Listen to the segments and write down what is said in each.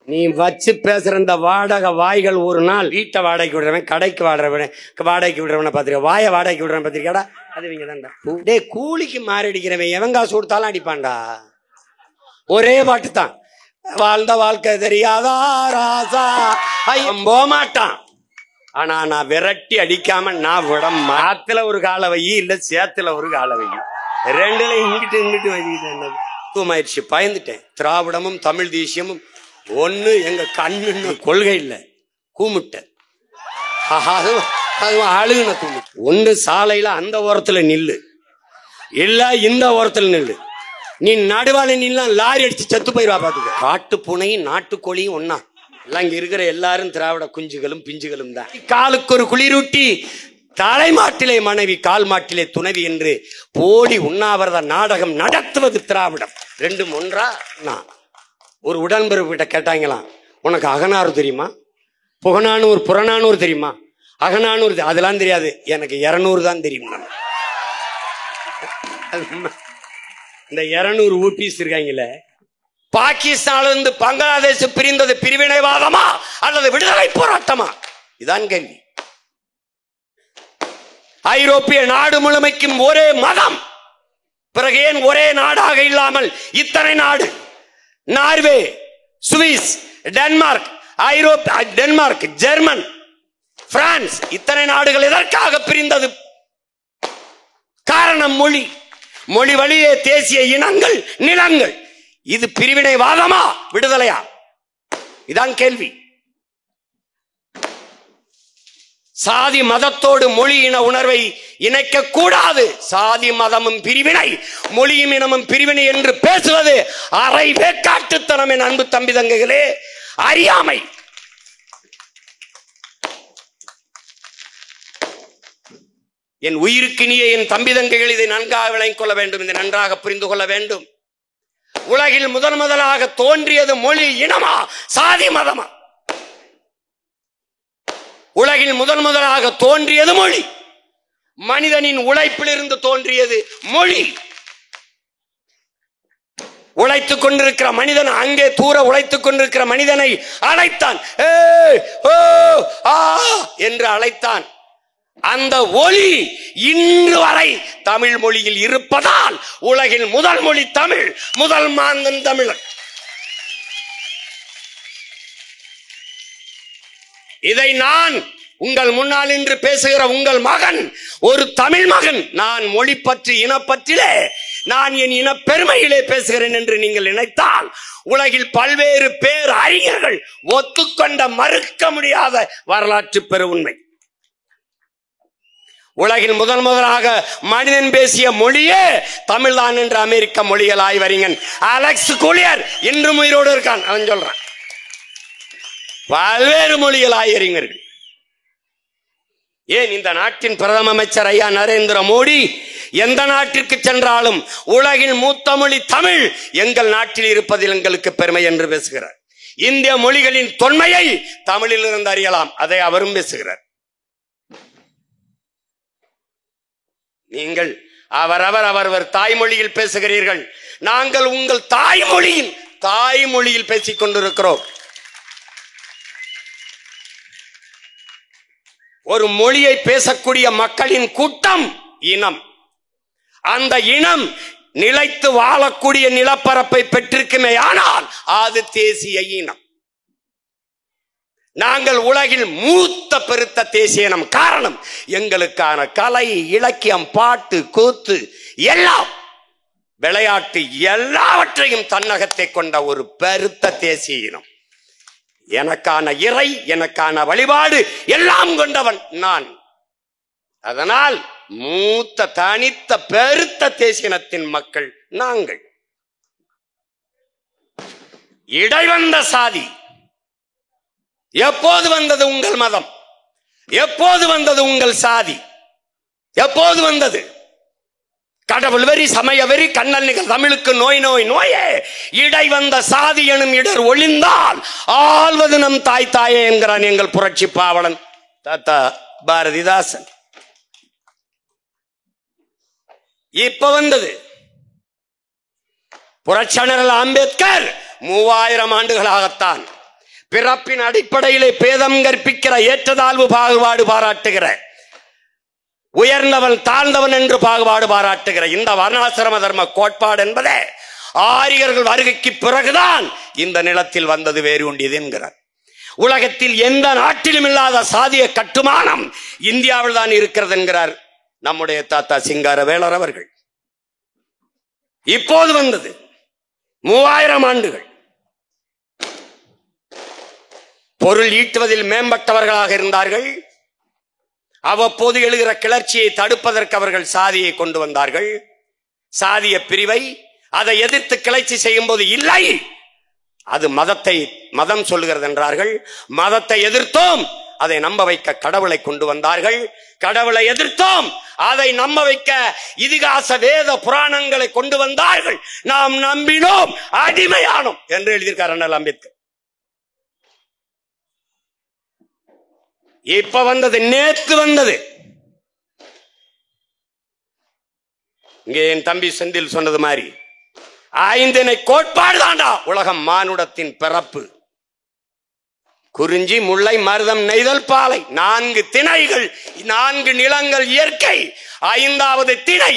நீ வச்சு பேசுற இந்த வாடகை வாய்கள் ஒரு நாள் வீட்டை வாடகைக்கு விடுறவன், கடைக்கு வாடகைக்கு விடுறவனை பார்த்திருக்க, வாயை வாடகைக்கு விடுறவன் பார்த்திருக்காடா? அது இவங்க தான்டா. டே கூலிக்கு மாறி அடிக்கிறவன் எவன் காசு கொடுத்தாலும் அடிப்பான்டா. ஒரே பாட்டு தான், வாழ்ந்த வாழ்க்கை தெரியாதா ராசா போக மாட்டான். ஆனா நான் விரட்டி அடிக்காம நான் விட மாத்துல ஒரு கால வை, இல்ல சேத்துல ஒரு கால வை, ரெண்டுல இங்கிட்டு இங்கிட்டு வச்சுக்கிட்டு என்னது தூமாயிடுச்சு. பயந்துட்டேன். திராவிடமும் தமிழ் தேசியமும் ஒண்ணு எங்க கண்ணுன்னு கொள்கை இல்ல. கூமுட்ட அதுவும் அழுகுன கூமுட்டு. ஒண்ணு சாலையில அந்த ஓரத்துல நில்லு, இல்ல இந்த ஓரத்துல நில்லு. நீ நடுவால நின்னா லாரி அடிச்சு செத்து போயிருவா பாத்துக்க. காட்டு பூனையும் நாட்டுக்கோழியும் ஒன்னா. எல்லாம் இங்க இருக்கிற எல்லாரும் திராவிட குஞ்சுகளும் பிஞ்சுகளும் தான். காலுக்கு ஒரு குளிரூட்டி தலைமாட்டிலே மனைவி கால் மாட்டிலே துணைவி என்று போடி உண்ணாவிரத நாடகம் நடத்துவது திராவிடம். ரெண்டும் ஒன்றா? ஒரு உடன்பிறப்பிட்ட கேட்டாங்களாம், உனக்கு அகநானூறு தெரியுமா, புகநானூறு புறநானூறு தெரியுமா? அகநானூறு அதெல்லாம் தெரியாது, எனக்கு 200 தான் தெரியும். இந்த 200 ஊபிஸ் இருக்காங்கல்ல, பாகிஸ்தான்ல இருந்து பங்களாதேஷ் பிரிந்தது பிரிவினைவாதமா அல்லது விடுதலை போராட்டமா? இதான் கேள்வி. ஐரோப்பிய நாடு முழுமைக்கும் ஒரே மதம், பிறகு ஏன் ஒரே நாடாக இல்லாமல் இத்தனை நாடு? Norway, Swiss, Denmark, Denmark, German, France, இத்தனை நாடுகள் எதற்காக பிரிந்தது? காரணம் மொழி. மொழி வழியே தேசிய இனங்கள், நிலங்கள். இது பிரிவினைவாதமா விடுதலையா? இதான் கேள்வி. சாதி மதத்தோடு மொழி இன உணர்வை இணைக்க கூடாது. சாதி மதமும் பிரிவினை, மொழியும் இனமும் பிரிவினை என்று பேசுவது அரை வேக்காட்டுத்தனம். என் அன்பு தம்பி தங்கைகளே, அறியாமை. என் உயிருக்கினிய என் தம்பி தங்கைகள் இதை நன்காக விளங்கிக் கொள்ள வேண்டும், இதை நன்றாக புரிந்து கொள்ள வேண்டும். உலகில் முதலாக தோன்றியது மொழி இனமா சாதி மதமா? உலகில் முதலாக தோன்றியது மொழி. மனிதனின் உழைப்பிலிருந்து தோன்றியது மொழி. உழைத்துக் கொண்டிருக்கிற மனிதன், அங்கே தூர உழைத்துக் கொண்டிருக்கிற மனிதனை அழைத்தான், என்று அழைத்தான். அந்த ஒலி இன்று வரை தமிழ் மொழியில் இருப்பதால் உலகில் முதல் மொழி தமிழ், முதல் மாந்தன் தமிழன். இதை நான் உங்கள் முன்னால் இன்று பேசுகிற உங்கள் மகன், ஒரு தமிழ் மகன், நான் மொழி பற்றி இனப்பற்றிலே, நான் என் இன பெருமையிலே பேசுகிறேன் என்று நீங்கள் நினைத்தால், உலகில் பல்வேறு பேர் அறிஞர்கள் ஒத்துக்கொண்ட மறுக்க முடியாத வரலாற்று பெரு உண்மை. உலகில் முதலாக மனிதன் பேசிய மொழியே தமிழ்தான் என்று அமெரிக்க மொழிகள் ஆய்வறிஞன் அலெக்ஸ் கூலியர் இன்றும் உயிரோடு இருக்கான். அவன் சொல்றான். பல்வேறு மொழிகள் ஆய்வறிஞர்கள். ஏன் இந்த நாட்டின் பிரதம அமைச்சர் ஐயா நரேந்திர மோடி எந்த நாட்டிற்கு சென்றாலும் உலகின் மூத்த மொழி தமிழ், எங்கள் நாட்டில் இருப்பதில் எங்களுக்கு பெருமை என்று பேசுகிறார். இந்திய மொழிகளின் தொன்மையை தமிழில் இருந்து அறியலாம், அதை அவரும் பேசுகிறார். நீங்கள் அவரவர் தாய்மொழியில் பேசுகிறீர்கள், நாங்கள் உங்கள் தாய்மொழியில் பேசிக் கொண்டிருக்கிறோம். ஒரு மொழியை பேசக்கூடிய மக்களின் கூட்டம் இனம். அந்த இனம் நிலைத்து வாழக்கூடிய நிலப்பரப்பை பெற்றிருக்குமே, ஆனால் அது தேசிய இனம். நாங்கள் உலகில் மூத்த பெருத்த தேசிய இனம். காரணம், எங்களுக்கான கலை, இலக்கியம், பாட்டு, கூத்து, எல்லாம், விளையாட்டு, எல்லாவற்றையும் தன்னகத்தை கொண்ட ஒரு பெருத்த தேசிய இனம். எனக்கான இறை, எனக்கான வழிபாடு எல்லாம் கொண்டவன் நான். அதனால் மூத்த தனித்த பெருத்த தேசிய இனத்தின் மக்கள் நாங்கள். இடைவந்த சாதி. எப்போது வந்தது உங்கள் மதம்? எப்போது வந்தது உங்கள் சாதி? எப்போது வந்தது? கடவுள் வெறி, சமய வெறி, கண்ணல் நிகழ் தமிழுக்கு நோய் நோயே. இடை வந்த சாதி எனும் இடர் ஒளிந்தால் ஆள்வது நம் தாயே என்கிறான் எங்கள் புரட்சி பாவலன் தாத்தா பாரதிதாசன். இப்ப வந்தது புரட்சியாளர் அம்பேத்கர் 3000 ஆண்டுகளாகத்தான் பிறப்பின் அடிப்படையிலே பேதம் கற்பிக்கிற, ஏற்றதாழ்வு பாகுபாடு பாராட்டுகிற, உயர்ந்தவன் தாழ்ந்தவன் என்று பாகுபாடு பாராட்டுகிற இந்த வர்ணாசிரம தர்ம கோட்பாடு என்பதே ஆரியர்கள் வருகைக்கு பிறகுதான் இந்த நிலத்தில் வந்தது, வேறு உண்டியது என்கிறார். உலகத்தில் எந்த நாட்டிலும் இல்லாத சாதிய கட்டுமானம் இந்தியாவில் தான் இருக்கிறது என்கிறார் நம்முடைய தாத்தா சிங்காரவேலர் அவர்கள். இப்போது வந்தது 3000 ஆண்டுகள். பொருள் ஈட்டுவதில் மேம்பட்டவர்களாக இருந்தார்கள். அவ்வப்போது எழுகிற கிளர்ச்சியை தடுப்பதற்கு அவர்கள் சாதியை கொண்டு வந்தார்கள். சாதிய பிரிவை அதை எதிர்த்து கிளர்ச்சி செய்யும் போது இல்லை, அது மதம் சொல்லுகிறது என்றார்கள். மதத்தை எதிர்த்தோம், அதை நம்ப வைக்க கடவுளை கொண்டு வந்தார்கள். கடவுளை எதிர்த்தோம், அதை நம்ப வைக்க இதிகாச வேத புராணங்களை கொண்டு வந்தார்கள். நாம் நம்பினோம், அடிமையானோம் என்று எழுதியிருக்கார் அண்ணல் அம்பேத்கர். இப்ப வந்தது, நேற்று வந்தது. இங்கே என் தம்பி செந்தில் சொன்னது மாதிரி 5 கோட்பாடு தாண்டா உலகம் மானுடத்தின் பிறப்பு. குறிஞ்சி, முல்லை, மருதம், நெய்தல், பாலை, 4 திணைகள், 4 நிலங்கள் இயற்கை, 5வது திணை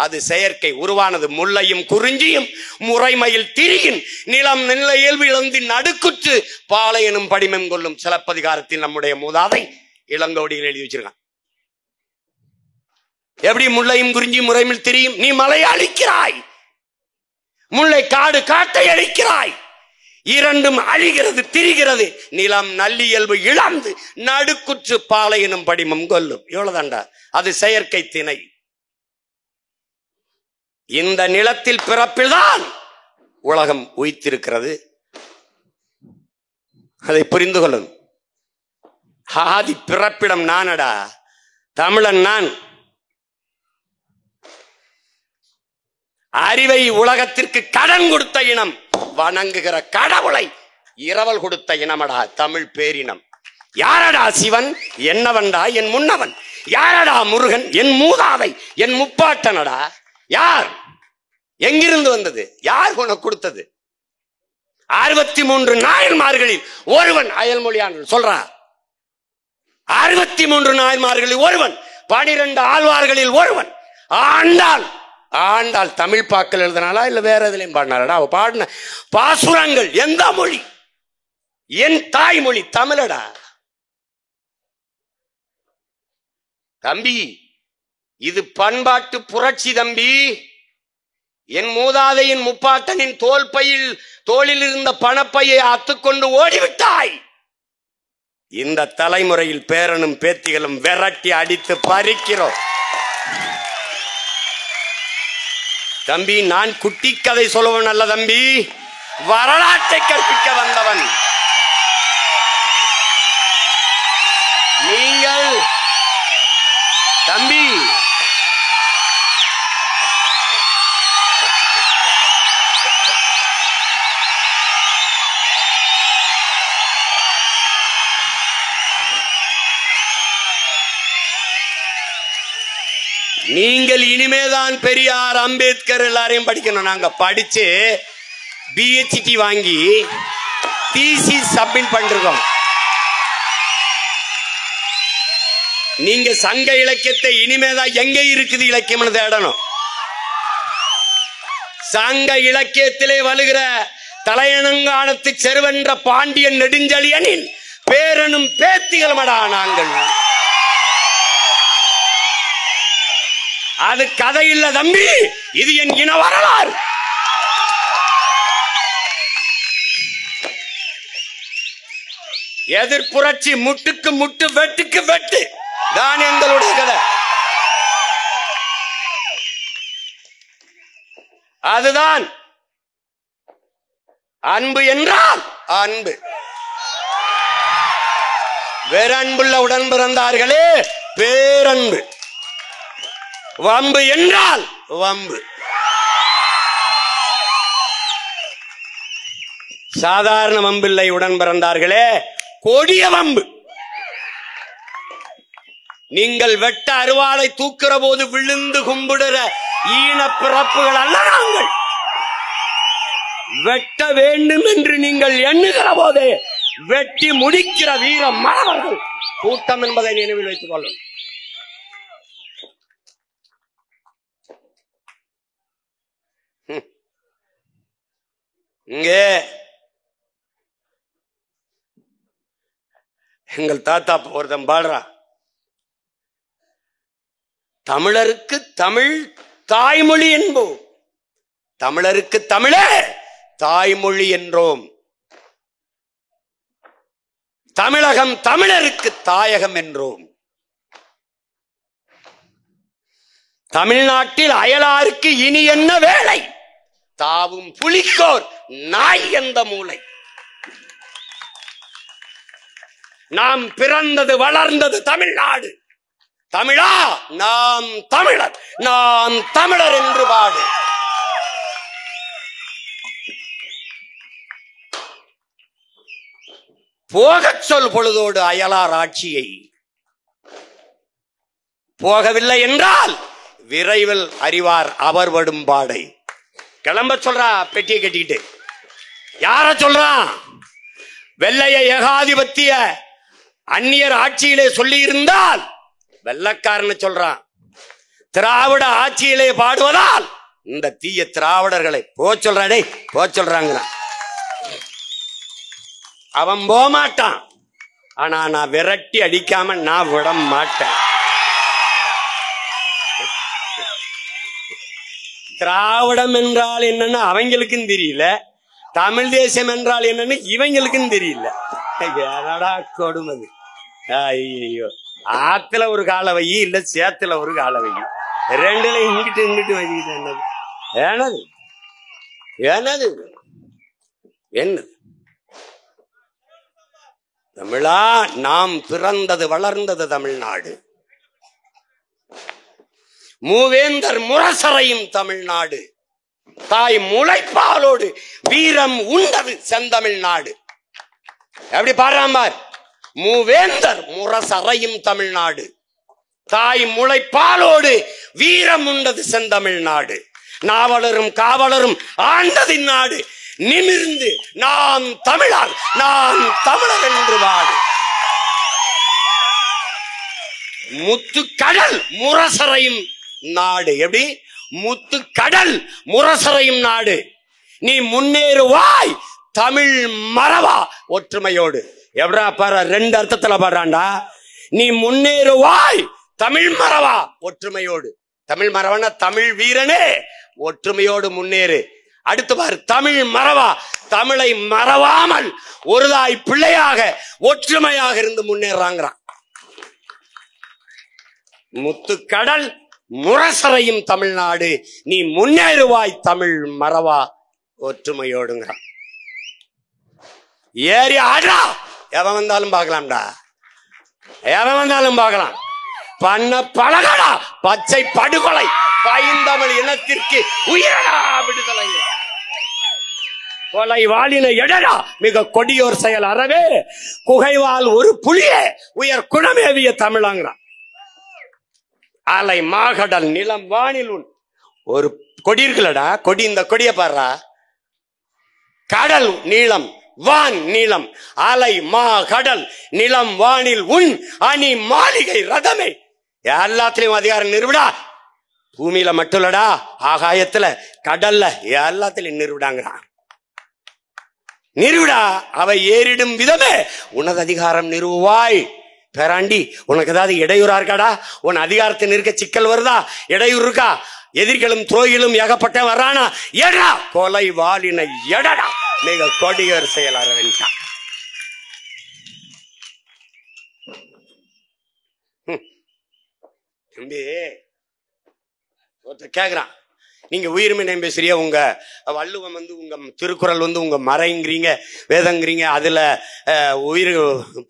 அது செயற்கை உருவானது. முல்லையும் குறிஞ்சியும் முறைமையில் திரியின் நிலம் நில இயல்பு இழந்து நடுக்குற்று பாலை எனும் படிமம் கொள்ளும் சிலப்பதிகாரத்தில் நம்முடைய மூதாதை இளங்கோடியில் எழுதி வச்சிருக்கான். எப்படி முல்லையும் குறிஞ்சியும் முறைமையில் திரியும்? நீ மலையை அழிக்கிறாய், முல்லை காட்டை அழிக்கிறாய், இரண்டும் அழிகிறது, திரிகிறது. நிலம் நல்லியல்பு இழந்து நடுக்குற்று பாலை எனும் படிமம் கொல்லும். இவ்வளவுதான்டா, அது செயற்கை திணை. இந்த நிலத்தில் பிறப்பில்தான் உலகம் உயிர்த்திருக்கிறது. அதை புரிந்து கொள்ளும். ஆதி பிறப்பிடம் நானடா, தமிழன் நான். அறிவை உலகத்திற்கு கடன் கொடுத்த இனம், வணங்குகிற கடவுளை இரவல் கொடுத்த இனமடா தமிழ் பேரினம். யாரடா சிவன்? என்னவன்டா என் முன்னவன். யாரடா முருகன்? என் மூதாதை, என் முப்பாட்டனடா. யார்? எங்கிருந்து வந்தது? யார் உனக்கு கொடுத்தது? 63 நாயன்மார்களில் ஒருவன் அயல்மொழியான் சொல்றான். 63 நாயன்மார்களில் ஒருவன், 12 ஆழ்வார்களில் ஒருவன். ஆண்டாள் தமிழ் பாக்கள் எழுதினாலா இல்ல வேற எதுலையும் பாடினாலடா? அவ பாடின பாசுரங்கள் எந்த மொழி? என் தாய்மொழி தமிழடா. தம்பி, இது பண்பாட்டு புரட்சி தம்பி. என் மூதாதையின் முப்பாட்டனின் தோளில் இருந்த பணப்பையை அத்துக்கொண்டு ஓடிவிட்டாய். இந்த தலைமுறையில் பேரனும் பேத்திகளும் விரட்டி அடித்து பறிக்கிறோம். தம்பி, நான் குட்டி கதை சொல்லுவன் அல்ல தம்பி, வரலாற்றை கற்பிக்க வந்தவன். நீங்கள் தம்பி, நீங்கள் இனிமேதான் பெரியார், அம்பேத்கர் எல்லாரையும் படிக்கணும். நாங்க படிச்சு பிஹெச்டி வாங்கி தீசிஸ் சப்மிட் பண்ணிருக்கோம். நீங்க சங்க இலக்கியத்தை இனிமேதான் எங்க இருக்குது இலக்கியம்னு தேடணும். சங்க இலக்கியத்திலே வலுகிற தலையணங்கானத்து செருவென்ற பாண்டியன் நெடுஞ்செழியனின் பேரனும் பேத்திகளுமடா நாங்கள். அது கதை இல்ல தம்பி, இது என் இன வரலாறு. எதிர்ப்புரட்சி, முட்டுக்கு முட்டு, வெட்டுக்கு வெட்டு தான் எங்களுடைய கதை. அதுதான் அன்பு என்றால் அன்பு. வேற அன்புள்ள உடன் பிறந்தார்களே பேரன்பு. வம்பு என்றால் வம்பு. சாதாரண வம்பில்லை, உடன் பிறந்தார்களே கொடிய வம்பு. நீங்கள் வெட்ட அருவாளை தூக்குற போது விழுந்து கும்பிடுற ஈன பிறப்புகள் அல்ல நாங்கள். வெட்ட வேண்டும் என்று நீங்கள் எண்ணுகிற போதே வெட்டி முடிக்கிற வீர மாணவர்கள் கூட்டம் என்பதை நினைவில் வைத்துக் கொள்ளும். இங்கே எங்கள் தாத்தா ஒருத்தன் பாடுறா, தமிழருக்கு தமிழ் தாய்மொழி என்போம், தமிழருக்கு தமிழே தாய்மொழி என்றோம், தமிழகம் தமிழருக்கு தாயகம் என்றோம். தமிழ்நாட்டில் அயலாருக்கு இனி என்ன வேலை, தாவும் புலிக்கோர் நாய் எந்த மூளை. நாம் பிறந்தது வளர்ந்தது தமிழ்நாடு, தமிழா நாம் தமிழர், நாம் தமிழர் என்று பாடு. போகச் சொல் பொழுதோடு அயலார் ஆட்சியை, போகவில்லை என்றால் விரைவில் அறிவார் அவர் படும் பாடை. கிளம்ப சொல்றா பெட்டியை கட்டிட்டு. யார சொல்றான்? வெள்ளைய ஏகாதிபத்திய அந்நியர் ஆட்சியிலே சொல்லி இருந்தால் வெள்ளக்காரன்னு சொல்றான். திராவிட ஆட்சியிலே பாடுவதால் இந்த தீய திராவிடர்களை போ சொல்றாடே போ சொல்றாங்க. அவன் போக மாட்டான், ஆனா நான் விரட்டி அடிக்காம நான் விட மாட்டேன். திராவிடம் என்றால் என்னன்னு அவங்களுக்கும் தெரியல, தமிழ் தேசம் என்றால் என்னன்னு இவங்களுக்கும் தெரியல. கொடுமது. ஐயோ, ஆத்துல ஒரு கால வை இல்ல சேத்துல ஒரு கால வை, ரெண்டுல இங்கிட்டு இங்கிட்டு வச்சுக்கிட்டு என்னது என்னது என்னது என்னது? தமிழா நாம் பிறந்தது வளர்ந்தது தமிழ்நாடு, மூவேந்தர் முரசறையும் தமிழ்நாடு, தாய் முளைப்பாலோடு வீரம் உண்டது செந்தமிழ்நாடு. எப்படி பாடுறான் பார், மூவேந்தர் முரசறையும் தமிழ்நாடு, தாய் முளைப்பாலோடு வீரம் உண்டது செந்தமிழ்நாடு, நாவலரும் காவலரும் ஆண்டதின் நாடு, நிமிர்ந்து நாம் தமிழர் நாம் தமிழர் என்று வாடு. முத்துக்கடல் முரசறையும் நாடு. எப்படி? முத்துக்கடல் முரசறையும் நாடு. நீ முன்னேறுவாய் தமிழ் மறவா ஒற்றுமையோடு. எப்படா பாரு, ரெண்டு அர்த்தத்துல பாடுறான்டா. நீ முன்னேறுவாய் தமிழ் மறவா ஒற்றுமையோடு. தமிழ் மறவனா தமிழ் வீரனே, ஒற்றுமையோடு முன்னேறு. அடுத்து பாரு, தமிழ் மறவா, தமிழை மறவாமல் ஒரு தாய் பிள்ளையாக ஒற்றுமையாக இருந்து முன்னேறாங்கிறான். முத்துக்கடல் முரசறையும் தமிழ்நாடு, நீ முன்னேறுவாய் தமிழ் மறவா ஒற்றுமையோடுங்கிறான். ஏறி ஆடா, எவன் வந்தாலும் பார்க்கலாம்டா, எவன் வந்தாலும் பார்க்கலாம். பண்ண பழகடா பச்சை படுகொலை, பைந்தமிழ் இனத்திற்கு உயிரடா விடுதலை, கொலை வாழின எடடா மிக கொடியோர் செயல் அறவே, குகைவால் ஒரு புலியே உயர் குணமேவிய தமிழாங்கிறான். அலை மாகடல் நிலம் வானில் உன் ஒரு கொடி இருக்குல்லடா, கொடி, இந்த கொடிய பாடுறா. கடல் நீளம் வான் நீளம், அலை மா கடல் நிலம் வானில் உன் அணி மாளிகை ரதமே. எல்லாத்திலையும் அதிகாரம் நிறுவிடா. பூமியில மட்டும் இல்லடா, ஆகாயத்துல கடல்ல எல்லாத்திலையும் நிறுவிடாங்கிறான். நிறுவிடா, அவை ஏறிடும் விதமே உனது அதிகாரம் நிறுவாய். பேராண்டி, உனக்கு ஏதாவது இடையூறா இருக்காடா? உன் அதிகாரத்தை நிற்க சிக்கல் வருதா? இடையூறு இருக்கா? எதிர்களும் துரோகிகளும் ஏகப்பட்ட வர்றானா? எடா கொலை வாலினை எடடா மிக கொடியோர் செயல் அரவன்ட்டான். தம்பி ஒருத்தர் கேக்குறான், நீங்க உயிர்மை பேசுறிய, உங்க வள்ளுவம் உங்க திருக்குறள் உங்க மறைங்கிறீங்க, வேதங்கிறீங்க, அதுல உயிர்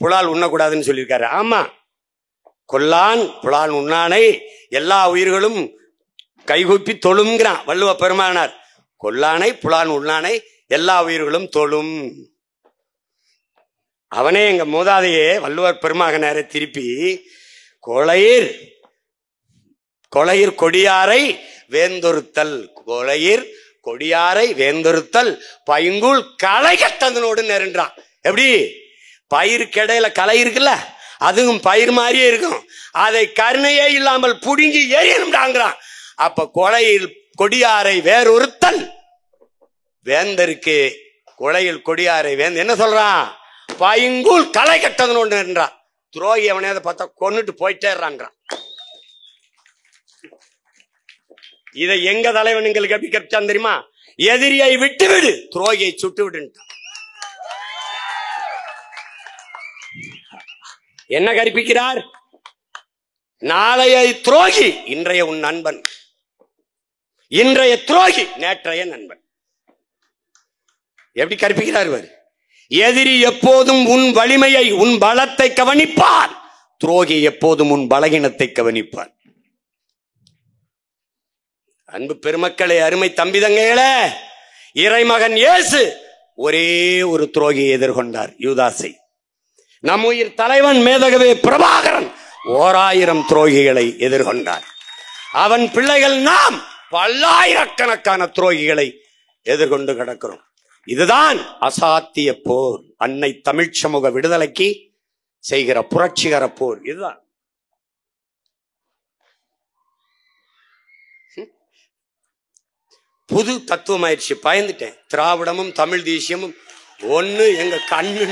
புலால் உண்ணக்கூடாதுன்னு சொல்லியிருக்காரு. ஆமா, கொல்லான் புலால் உண்ணானை எல்லா உயிர்களும் கைகூப்பி தொழும்ங்கிறான் வள்ளுவ பெருமானார். கொல்லானை புலான் உண்ணானை எல்லா உயிர்களும் தொழும். அவனே எங்க மூதாதையே வள்ளுவர் பெருமகனாரை திருப்பி கொலையிர் கொலையிர் கொடியாரை வேந்தொருத்தல், கொலையிர் கொடியாரை வேந்தொருத்தல் பைங்குள் களை கட்டதனோடு நெருன்றான். எப்படி? பயிருக்கு இடையில களை இருக்குல்ல, அதுவும் பயிர் மாதிரியே இருக்கும். அதை கருணையே இல்லாமல் புடுங்கி எரியணும்டாங்கிறான். அப்ப கொலையில் கொடியாரை வேறொருத்தன் வேந்தருக்கு கொலையில் கொடியாரை வேந்த என்ன சொல்றான்? பைங்கூல் களை கட்டதுன்னு ஒண்ணு என்றான். துரோகி அவனையாவது பார்த்தா கொன்னுட்டு போயிட்டேறான்றான். இதை எங்க தலைவனுங்களுக்கு எப்படி கற்பிச்சான் தெரியுமா? எதிரியை விட்டு விடு, துரோகியை சுட்டு விடுன்ட்டான். என்ன கற்பிக்கிறார்? நாளைய துரோகி இன்றைய உன் நண்பன், இன்றைய துரோகி நேற்றைய நண்பன். எப்படி கற்பிக்கிறார் இவர்? எதிரி எப்போதும் உன் வலிமையை உன் பலத்தை கவனிப்பார், துரோகி எப்போதும் உன் பலகீனத்தை கவனிப்பார். அன்பு பெருமக்களே, அருமை தம்பிதங்களே, இறைமகன் இயேசு ஒரே ஒரு துரோகியை எதிர்கொண்டார், யூதாசை. நம் உயிர் தலைவன் மேதகவே பிரபாகரன் 1000 துரோகிகளை எதிர்கொண்டார். அவன் பிள்ளைகள் நாம் பல்லாயிரக்கணக்கான துரோகிகளை எதிர்கொண்டு கிடக்கிறோம். இதுதான் அசாத்திய போர், அன்னை தமிழ் சமூக விடுதலைக்கு செய்கிற புரட்சிகர போர். இதுதான். புது தத்துவமாயிடுச்சு, பயந்துட்டேன். திராவிடமும் தமிழ் தேசியமும் ஒண்ணு எங்க கண்ணு.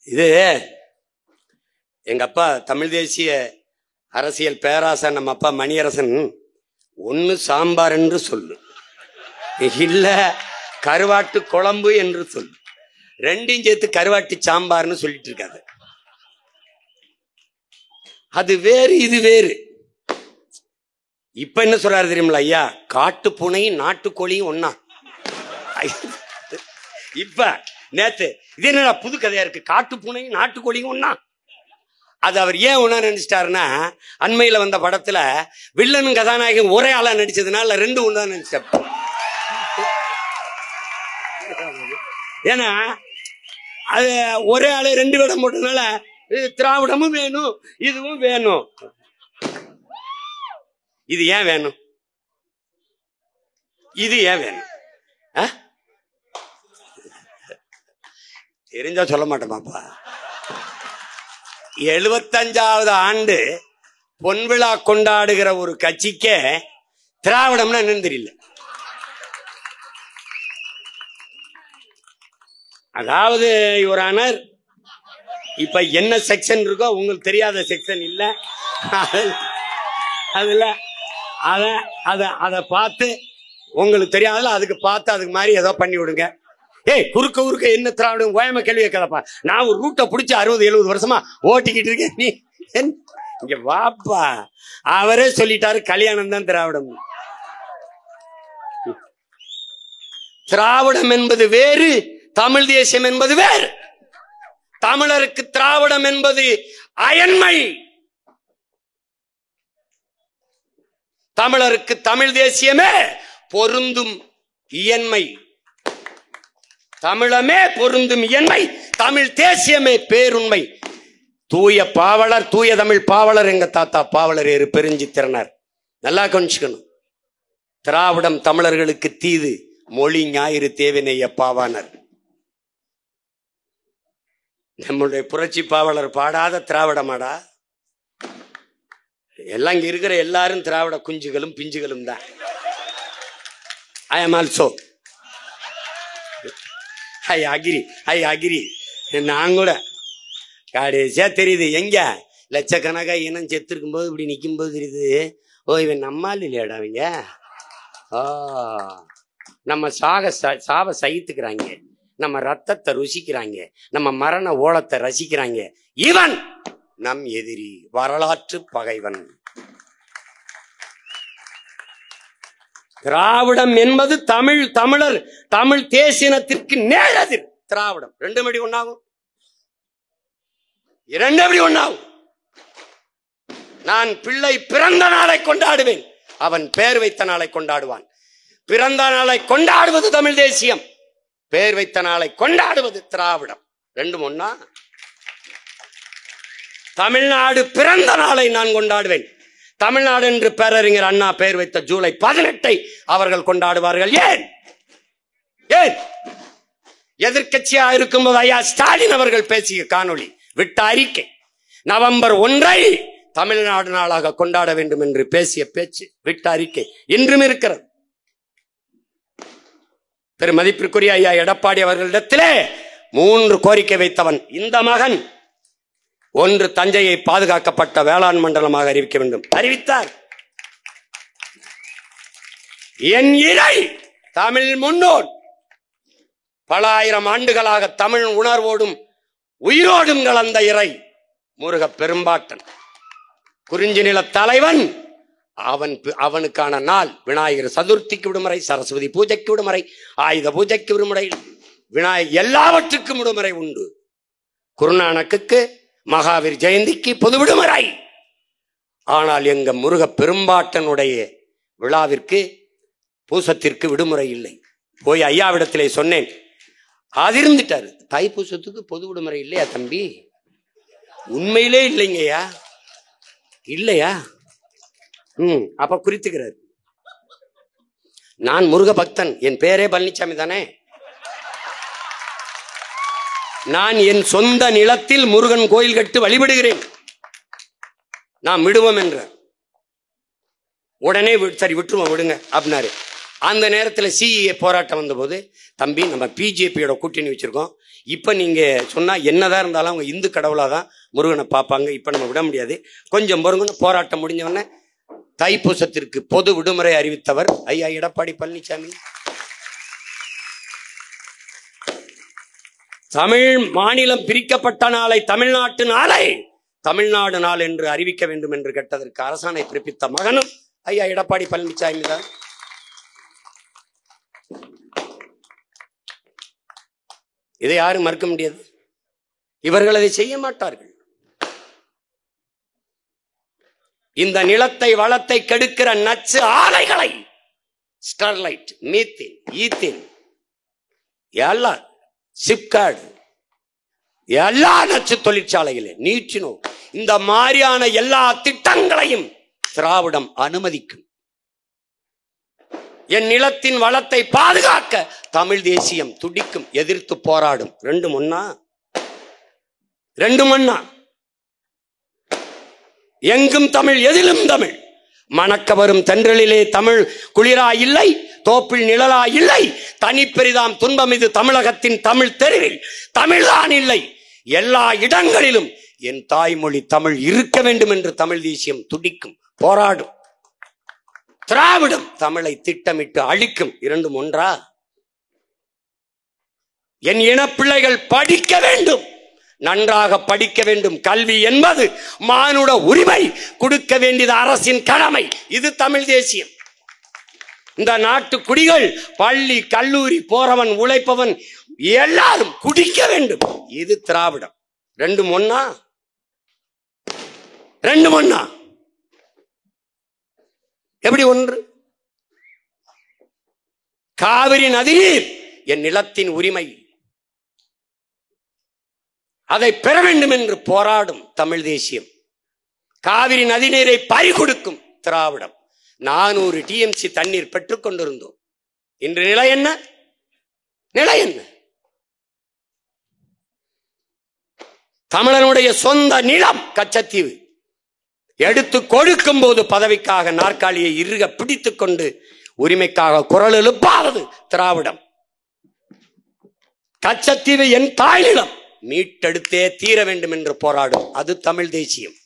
இது எங்க அப்பா தமிழ் தேசிய அரசியல் பேராசன், நம்ம அப்பா மணியரசன், ஒன்னு சாம்பார் என்று சொல்லு, இல்ல கருவாட்டு குழம்பு என்று சொல்லு, ரெண்டையும் சேர்த்து கருவாட்டு சாம்பார்னு சொல்லிட்டு இருக்காது. அது வேறு இது வேறு. இப்ப என்ன சொல்றாரு தெரியுமில்ல ஐயா? காட்டு பூனையும் நாட்டுக்கோழியும் ஒன்னா. இப்ப நேத்து இது என்ன புது கதையா இருக்கு? காட்டு பூனையும் நாட்டுக்கோழியும் ஒன்னா. அது அவர் ஏன் ஒன்னா நினைச்சிட்டாருன்னா, அண்மையில வந்த படத்துல வில்லனும் கதாநாயகன் ஒரே ஆளா நடிச்சதுனால 2 ஒன்னா நினைச்சிட்டார். ஏன்னா அது ஒரே ஆளு 2 வேடம் போட்டதுனால திராவிடமும் வேணும், இதுவும் வேணும். இது ஏன் வேணும்? இது ஏன் வேணும்? தெரிஞ்சா சொல்ல மாட்டோமாப்பா. 75வது ஆண்டு பொன்விழா கொண்டாடுகிற ஒரு கட்சிக்கே திராவிடம்னா என்னன்னு தெரியல. அதாவது யுவரானர், இப்ப என்ன செக்ஷன் இருக்கோ உங்களுக்கு தெரியாத செக்ஷன் இல்ல. அதுல அத பார்த்து உங்களுக்கு தெரியாதுல, அதுக்கு பார்த்து அதுக்கு மாதிரி ஏதோ பண்ணி விடுங்க. ஏய், குறுக்க என்ன திராவிடம் ஓயம கேள்வி கேட்கலப்பா. நான் ஒரு ரூட்டை பிடிச்சி 60-70 வருஷமா ஓட்டிக்கிட்டு இருக்கேன். நீ இங்க வாப்பா. அவரே சொல்லிட்டாரு, கல்யாணம் தான் திராவிடம். திராவிடம் என்பது வேறு, தமிழ் தேசியம் என்பது வேறு. தமிழருக்கு திராவிடம் என்பது அயன்மை, தமிழருக்கு தமிழ் தேசியமே பொருந்தும் இயன்மை. தமிழமே பொருந்தும் இயன்மை, தமிழ் தேசியமே பேருண்மை. தூய பாவலர், தூய தமிழ் பாவலர் எங்க தாத்தா பாவலர் ஏறு பெருஞ்சித்திரனார். நல்லா கொஞ்சிக்கணும். திராவிடம் தமிழர்களுக்கு தீது, மொழி ஞாயிறு தேவினைய பாவானர். நம்முடைய புரட்சி பாவலர் பாடாத திராவிடமாடா? எல்லாம் இங்க இருக்கிற எல்லாரும் திராவிட குஞ்சுகளும் பிஞ்சுகளும் தான். ஐ am also. ஐ அகிரி. நான் கூட கடைசியா தெரியுது, எங்க லட்சக்கணக்கா இனம் செத்துருக்கும் போது இப்படி நிற்கும் போது தெரியுது, ஓ இவன் நம்மால் இல்லையாடா அவங்க. நம்ம சாவை சகித்துக்கிறாங்க, நம்ம ரத்தத்தை ருசிக்கிறாங்க, நம்ம மரண ஓலத்தை ரசிக்கிறாங்க. இவன் நம் எதிரி, வரலாற்று பகைவன். திராவிடம் என்பது தமிழர் தமிழ் தேசியத்திற்கு நேரெதிர். திராவிடம் 2 எப்படி ஒன்னாகும்? 2 எப்படி ஒன்னாகும்? நான் பிள்ளை பிறந்த நாளை கொண்டாடுவேன், அவன் பெயர் வைத்த நாளை கொண்டாடுவான். பிறந்த நாளை கொண்டாடுவது தமிழ் தேசியம், பெயர் வைத்த நாளை கொண்டாடுவது திராவிடம். 2 ஒன்னா? தமிழ்நாடு பிறந்த நாளை நான் கொண்டாடுவேன், தமிழ்நாடு என்று பேரறிஞர் அண்ணா பெயர் வைத்த ஜூலை 18 அவர்கள் கொண்டாடுவார்கள். ஏன் ஏன் எதிர்க்கட்சியா இருக்கும்போது ஐயா ஸ்டாலின் அவர்கள் பேசிய காணொளி விட்ட அறிக்கை நவம்பர் 1 தமிழ்நாடு நாளாக கொண்டாட வேண்டும் என்று பேசிய பேச்சு விட்ட அறிக்கை இன்றும் இருக்கிறது. பெருமதிப்பிற்குரிய ஐயா எடப்பாடி அவர்களிடத்திலே 3 கோரிக்கை வைத்தவன் இந்த மகன். 1, தஞ்சையை பாதுகாக்கப்பட்ட வேளாண் மண்டலமாக அறிவிக்க வேண்டும், அறிவித்தார். என் இறை தமிழ் முன்னோர் பல ஆயிரம் ஆண்டுகளாக தமிழ் உணர்வோடும் உயிரோடும் கலந்த இறை முருக பெரும்பாட்டன் குறிஞ்சி நில தலைவன். அவனுக்கான நாள் விநாயகர் சதுர்த்திக்கு விடுமுறை, சரஸ்வதி பூஜைக்கு விடுமுறை, ஆயுத பூஜைக்கு விடுமுறை, எல்லாவற்றுக்கும் விடுமுறை உண்டு. குருநானக்கு மகாவீர் ஜெயந்திக்கு பொது விடுமுறை. ஆனால் எங்க முருக பெரும்பாட்டனுடைய விழாவிற்கு பூசத்திற்கு விடுமுறை இல்லை. போய் ஐயாவிடத்திலே சொன்னேன், அதிர்ந்துட்டாரு. தைப்பூசத்துக்கு பொது விடுமுறை இல்லையா தம்பி? உண்மையிலே இல்லைங்கய்யா. இல்லையா? அப்ப குறித்துக்கிறார். நான் முருக பக்தன், என் பேரே பழனிசாமி தானே. நான் என் சொந்த நிலத்தில் முருகன் கோயில் கட்டு வழிபடுகிறேன். நான் விடுவோம் என்ற உடனே சரி விட்டுருவோம் விடுங்க அப்படின்னாரு. அந்த நேரத்தில் சிஏ போராட்டம் வந்தபோது, தம்பி நம்ம பிஜேபியோட கூட்டணி வச்சிருக்கோம், இப்போ நீங்கள் சொன்னால் என்னதான் இருந்தாலும் அவங்க இந்து கடவுளாக தான் முருகனை பார்ப்பாங்க, இப்போ நம்ம விட முடியாது, கொஞ்சம் பொறுங்கன்னு போராட்டம் முடிஞ்சவொடனே தைப்பூசத்திற்கு பொது விடுமுறை அறிவித்தவர் ஐயா எடப்பாடி பழனிசாமி. தமிழ் மாநிலம் பிரிக்கப்பட்ட நாளை தமிழ்நாட்டு நாளை தமிழ்நாடு நாள் என்று அறிவிக்க வேண்டும் என்று கேட்டதற்கு அரசாணை பிறப்பித்த மகனும் ஐயா எடப்பாடி பழனிசாமி தான். இதை யாரும் மறுக்க முடியாது. இவர்கள் அதை செய்ய மாட்டார்கள். இந்த நிலத்தை வளத்தை கெடுக்கிற நச்சு ஆலைகளை, ஸ்டெர்லைட், மீத்தேன், ஈத்தேன், எல்லாம் சிப்கார்டு, எல்லா நச்சு தொழிற்சாலைகளே, நீச்சினோ, இந்த மாதிரியான எல்லா திட்டங்களையும் திராவிடம் அனுமதிக்கும். என் நிலத்தின் வளத்தை பாதுகாக்க தமிழ் தேசியம் துடிக்கும், எதிர்த்து போராடும். ரெண்டும் ஒன்னா. எங்கும் தமிழ், எதிலும் தமிழ். மணக்க வரும் தென்றலிலே தமிழ் குளிரா இல்லை, தோப்பில் நிழலா இல்லை, தனிப்பெரிதாம் துன்பம் இது தமிழகத்தின் தமிழ் தெருவில் தமிழ்தான் இல்லை. எல்லா இடங்களிலும் என் தாய்மொழி தமிழ் இருக்க வேண்டும் என்று தமிழ் தேசியம் துடிக்கும், போராடும். திராவிடம் தமிழை திட்டமிட்டு அழிக்கும். இரண்டும் ஒன்றா? என் இனப்பிள்ளைகள் படிக்க வேண்டும், நன்றாக படிக்க வேண்டும். கல்வி என்பது மானுட உரிமை, கொடுக்க வேண்டியது அரசின் கடமை. இது தமிழ் தேசியம். இந்த நாட்டு குடிகள் பள்ளி கல்லூரி போறவன் உழைப்பவன் எல்லாரும் குடிக்க வேண்டும். இது திராவிடம். ரெண்டும் ஒன்னா? எப்படி ஒன்று? காவிரி நதிநீர் என் நிலத்தின் உரிமை, அதை பெற வேண்டும் என்று போராடும் தமிழ் தேசியம். காவிரி நதிநீரை பறிகொடுக்கும் திராவிடம். 400 TMC தண்ணீர் பெற்றுக் கொண்டிருந்தோம். இன்று நிலை என்ன? தமிழனுடைய சொந்த நிலம் கச்சத்தீவு எடுத்து கொடுக்கும் போது பதவிக்காக நாற்காலியை இறுக பிடித்துக் கொண்டு உரிமைக்காக குரல் எழுப்பாதது திராவிடம். கச்சத்தீவு என் தாய் நிலம், மீட்டெடுத்தே தீர வேண்டும் என்று போராடும். அது தமிழ் தேசியம்.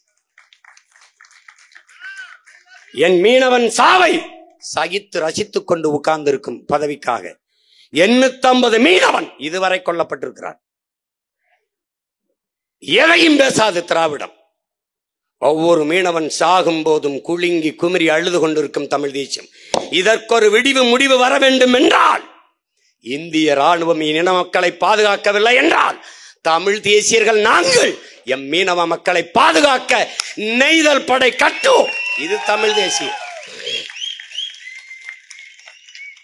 என் மீனவன் சாவை சகித்து ரசித்துக் கொண்டு உட்கார்ந்து இருக்கும் பதவிக்காக 850 மீனவன் இதுவரை கொல்லப்பட்டிருக்கிறார். எதையும் பேசாது திராவிடம். ஒவ்வொரு மீனவன் சாகும் போதும் குலுங்கி குமிரி அழுது கொண்டிருக்கும் தமிழ் தேசியம். இதற்கொரு முடிவு வர வேண்டும் என்றால், இந்திய ராணுவம் இன மக்களை பாதுகாக்கவில்லை என்றால், தமிழ் தேசியர்கள் நாங்கள் எம் மீனவ மக்களை பாதுகாக்க நெய்தல் படை கட்டுவோம். இது தமிழ் தேசியம்.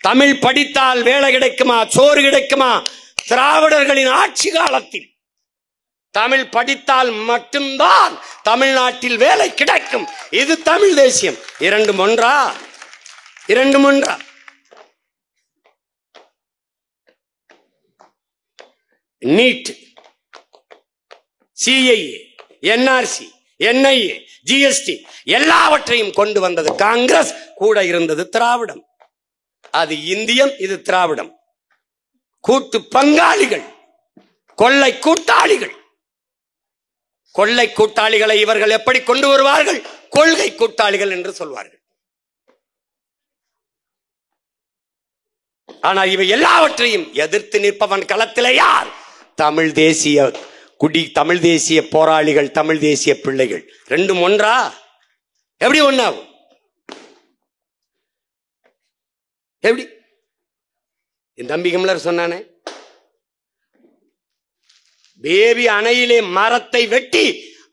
தமிழ் படித்தால் வேலை கிடைக்குமா, சோறு கிடைக்குமா? திராவிடர்களின் ஆட்சி காலத்தில் தமிழ் படித்தால் மட்டும்தான் தமிழ்நாட்டில் வேலை கிடைக்கும். இது தமிழ் தேசியம். இரண்டும் ஒன்றா? இரண்டும் ஒன்றா? NEET, CIA, NRC, NIA, GST எல்லாவற்றையும் கொண்டு வந்தது காங்கிரஸ். கூட இருந்தது திராவிடம். அது இந்தியம், இது திராவிடம். கூட்டு பங்காளிகள், கொள்ளை கூட்டாளிகள். கொள்ளை கூட்டாளிகளை இவர்கள் எப்படி கொண்டு வருவார்கள்? கொள்கை கூட்டாளிகள் என்று சொல்வார்கள். ஆனால் இவை எல்லாவற்றையும் எதிர்த்து நிற்பவன் களத்திலே யார்? தமிழ் தேசிய குடி, தமிழ் தேசிய போராளிகள், தமிழ் தேசிய பிள்ளைகள். ரெண்டும் ஒன்றா? எப்படி ஒண்ணாகும்? எப்படி? என் தம்பி கமலர் சொன்னானே, பேபி அணையிலே மரத்தை வெட்டி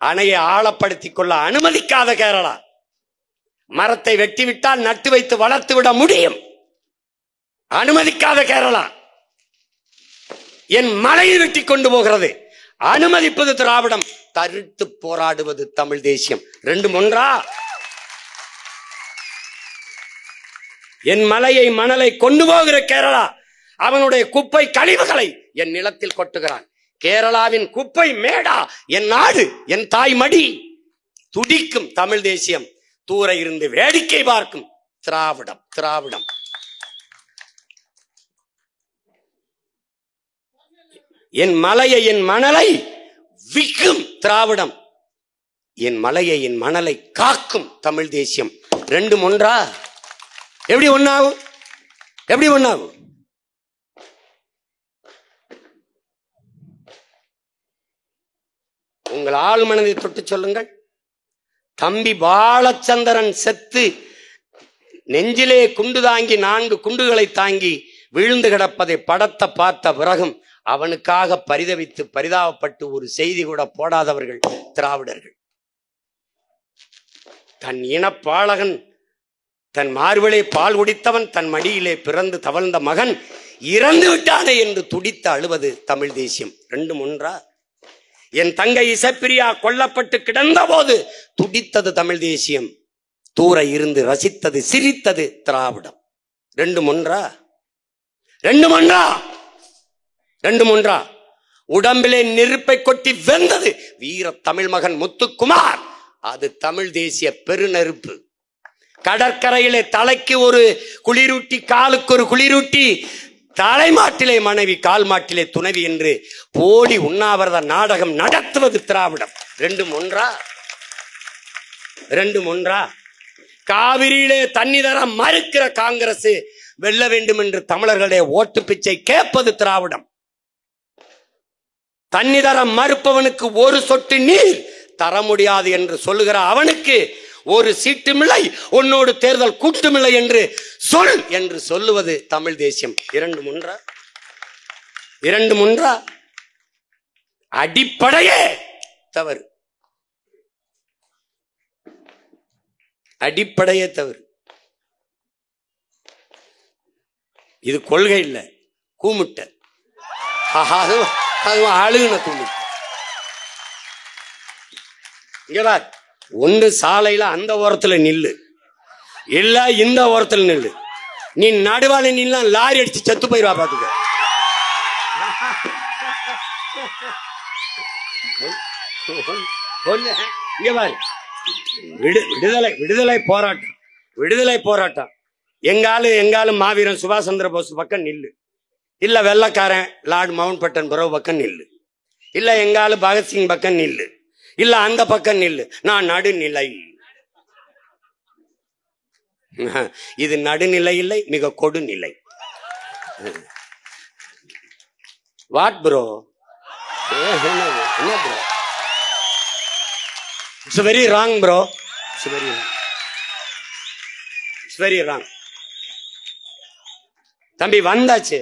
அணையை ஆழப்படுத்திக் கொள்ள அனுமதிக்காத கேரளா. மரத்தை வெட்டி விட்டால் நட்டு வைத்து வளர்த்து விட முடியும், அனுமதிக்காத கேரளா என் மலையை வெட்டி கொண்டு போகிறது. அனுமதிப்பது திராவிடம், தடுத்து போராடுவது தமிழ் தேசியம். ரெண்டும் ஒன்றா? என் மலையை மணலை கொண்டு போகிற கேரளா அவனுடைய குப்பை கழிவுகளை என் நிலத்தில் கொட்டுகிறான். கேரளாவின் குப்பை மேடா என் நாடு, என் தாய் மடி. துடிக்கும் தமிழ் தேசியம், தூர இருந்து வேடிக்கை பார்க்கும் திராவிடம். திராவிடம் என் மலையை என் மணலை விற்கும் திராவிடம், என் மலையை என் மணலை காக்கும் தமிழ் தேசியம். ரெண்டும் ஒன்றா? எப்படி ஒண்ணாகும்? எப்படி ஒண்ணாகும்? உங்கள் ஆள் மனதை தொட்டு சொல்லுங்கள். தம்பி பாலச்சந்திரன் செத்து நெஞ்சிலே குண்டு தாங்கி 4 குண்டுகளை தாங்கி விழுந்து கிடப்பதை படத்தை பார்த்த பிறகும் அவனுக்காக பரிதவித்து பரிதாபப்பட்டு ஒரு செய்தி கூட போடாதவர்கள் திராவிடர்கள். தன் இனப்பாளகன், தன் மார்பிலே பால் குடித்தவன், தன் மடியிலே பிறந்து தவழ்ந்த மகன் இறந்து விட்டானே என்று துடித்து அழுவது தமிழ் தேசியம். ரெண்டும் ஒன்றா? என் தங்கை இசப்பிரியா கொல்லப்பட்டு கிடந்த போது துடித்தது தமிழ் தேசியம், தூர இருந்து ரசித்தது சிரித்தது திராவிடம். ரெண்டும் ஒன்றா? ரெண்டும் ஒன்றா? ரெண்டும் ஒன்றா? உடம்பிலே நெருப்பை கொட்டி வெந்தது வீர தமிழ் மகன் முத்துக்குமார், அது தமிழ் தேசிய பெருநெருப்பு. கடற்கரையிலே தலைக்கு ஒரு குளிரூட்டி, காலுக்கு ஒரு குளிரூட்டி, தலைமாட்டிலே மனைவி, கால் மாட்டிலே துணைவி என்று போலி உண்ணாவிரத நாடகம் நடத்துவது திராவிடம். ரெண்டும் ஒன்றா? ரெண்டும் ஒன்றா? காவிரியிலே தண்ணி தர மறுக்கிற காங்கிரஸ் வெல்ல வேண்டும் என்று தமிழர்களுடைய ஓட்டு பிச்சை கேட்பது திராவிடம். தண்ணி தர மறுப்பவனுக்கு ஒரு சொட்டு நீர் தர முடியாது என்று சொல்லுகிற அவனுக்கு ஒரு சீட்டுமில்லை, உன்னோடு தேர்தல் கூட்டுமில்லை என்று சொல் என்று சொல்லுவது தமிழ் தேசியம். இரண்டும் ஒன்றா? இரண்டும் ஒன்றா? அடிப்படையே தவறு, அடிப்படையே தவறு. இது கொள்கை இல்லை, கூமுட்ட. அழுகுன கூமுட்ட. இங்க ஒன்று சாலையில அந்த ஓரத்துல நில்லு, இல்ல இந்த ஓரத்துல நில்லு. நீ நடுவால நில்ல லாரி அடிச்சு செத்து போயிருவா பாத்துக்க. விடுதலை விடுதலை போராட்டம், விடுதலை போராட்டம். எங்காலும் மாவீரன் சுபாஷ் சந்திர போஸ் பக்கம் நில்லு, இல்ல வெள்ளக்காரன் லார்ட் மவுண்ட் பேட்டன் பரோ பக்கம் நில்லு, இல்ல எங்காலும் பகத்சிங் பக்கம் நில்லு, இல்ல அந்த பக்கம் நில்லு. நான் நடுநிலை. இது நடுநிலை இல்லை, மிக கொடுநிலை. What bro? என்ன bro? It's very wrong bro. It's very wrong. It's very wrong. தம்பி வந்தாச்சு,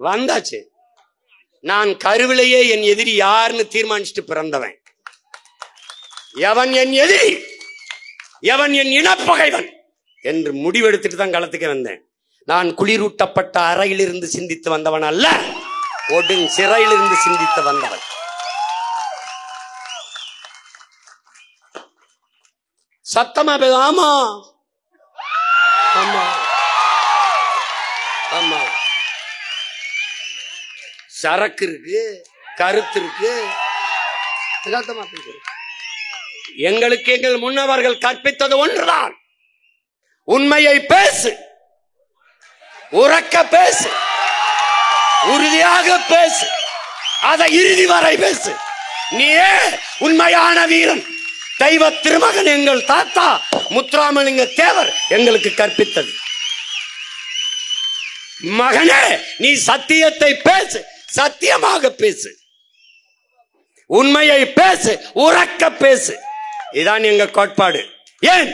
வந்தாச்சு. நான் கருவிலேயே என் எதிரி யாருன்னு தீர்மானிச்சுட்டு பிறந்தவன். எவன் என் எதிரி, எவன் என் இனப்பகைவன் என்று முடிவெடுத்துட்டு தான் களத்துக்கு வந்தேன். நான் குளிரூட்டப்பட்ட அறையிலிருந்து சிந்தித்து வந்தவன் அல்ல, ஒடுங் சிறையிலிருந்து சிந்தித்து வந்தவன். சத்தமா பேச. ஆமா ஆமா ஆமா, சரக்கு இருக்கு, கருத்து இருக்கு. எங்களுக்கு எங்கள் முன்னவர்கள் கற்பித்தது ஒன்றுதான், உண்மையை பேசு, உறக்க பேசு, உறுதியாக பேசு, அதை இறுதி வரை பேசு. நீயே உண்மையான வீரன். தெய்வ திருமகன் எங்கள் தாத்தா முத்துராமலிங்க தேவர் எங்களுக்கு கற்பித்தது. மகனே, நீ சத்தியத்தை பேசு, சத்தியமாக பேசு, உண்மையை பேசு, உறக்க பேசு. இதான் எங்க கோட்பாடு. ஏன்?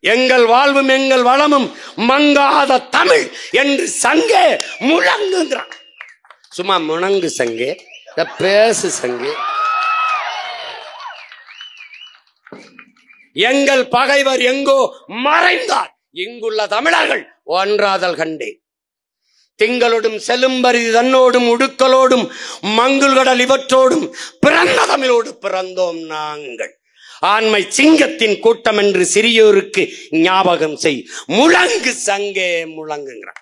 எங்கள் வாழ்வும் எங்கள் வளமும் மங்காத தமிழ் என்று சங்கே முழங்குகிறான். சும்மா முழங்கு சங்கே, பேசு சங்கே. எங்கள் பகைவர் எங்கோ மறைந்தார், இங்குள்ள தமிழர்கள் ஒன்றாதல் கண்டே. திங்களோடும் செலும்பரிதி தன்னோடும் உடுக்கலோடும் மங்குள்கடல் இவற்றோடும் பிறந்த தமிழோடு பிறந்தோம் நாங்கள். ஆண்மை சிங்கத்தின் கூட்டம் என்று சிறியோருக்கு ஞாபகம் செய். முழங்கு சங்கே முழங்குங்கிறான்.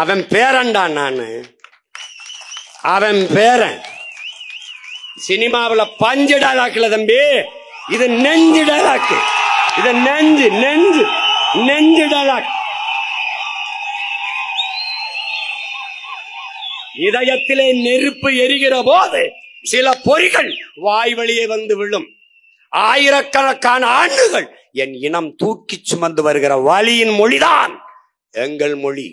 அவன் பேரண்டா நானு, அவன் பேரன். சினிமாவில் பஞ்சு டைலாக்ல தம்பி, இது நெஞ்சு டைலாக். இது நெஞ்சு நெஞ்சு நெஞ்சு டைலாக். இதயத்திலே நெருப்பு எரிகிற போது சில பொறிகள் வாய் வழியே வந்து விழும். ஆயிரக்கணக்கான ஆண்டுகள் என் இனம் தூக்கி சுமந்து வருகிற வலியின் மொழிதான் எங்கள் மொழி.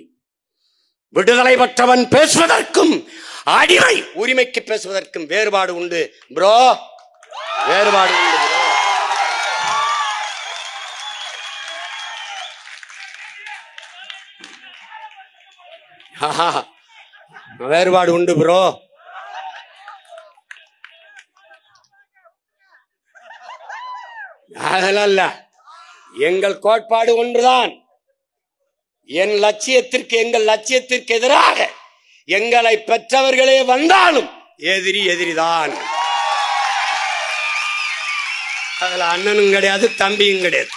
விடுதலை பெற்றவன் பேசுவதற்கும் அடிமை உரிமைக்கு பேசுவதற்கும் வேறுபாடு உண்டு ப்ரோ, வேறுபாடு உண்டு ப்ரோ. வேறுபாடு உண்டு ப்ரோ. அதெல்லாம் இல்ல, எங்கள் கோட்பாடு ஒன்றுதான். என் லட்சியத்திற்கு, எங்கள் லட்சியத்திற்கு எதிராக எங்களை பெற்றவர்களே வந்தாலும் எதிரி எதிரிதான். அதுல அண்ணனும் கிடையாது, தம்பியும் கிடையாது.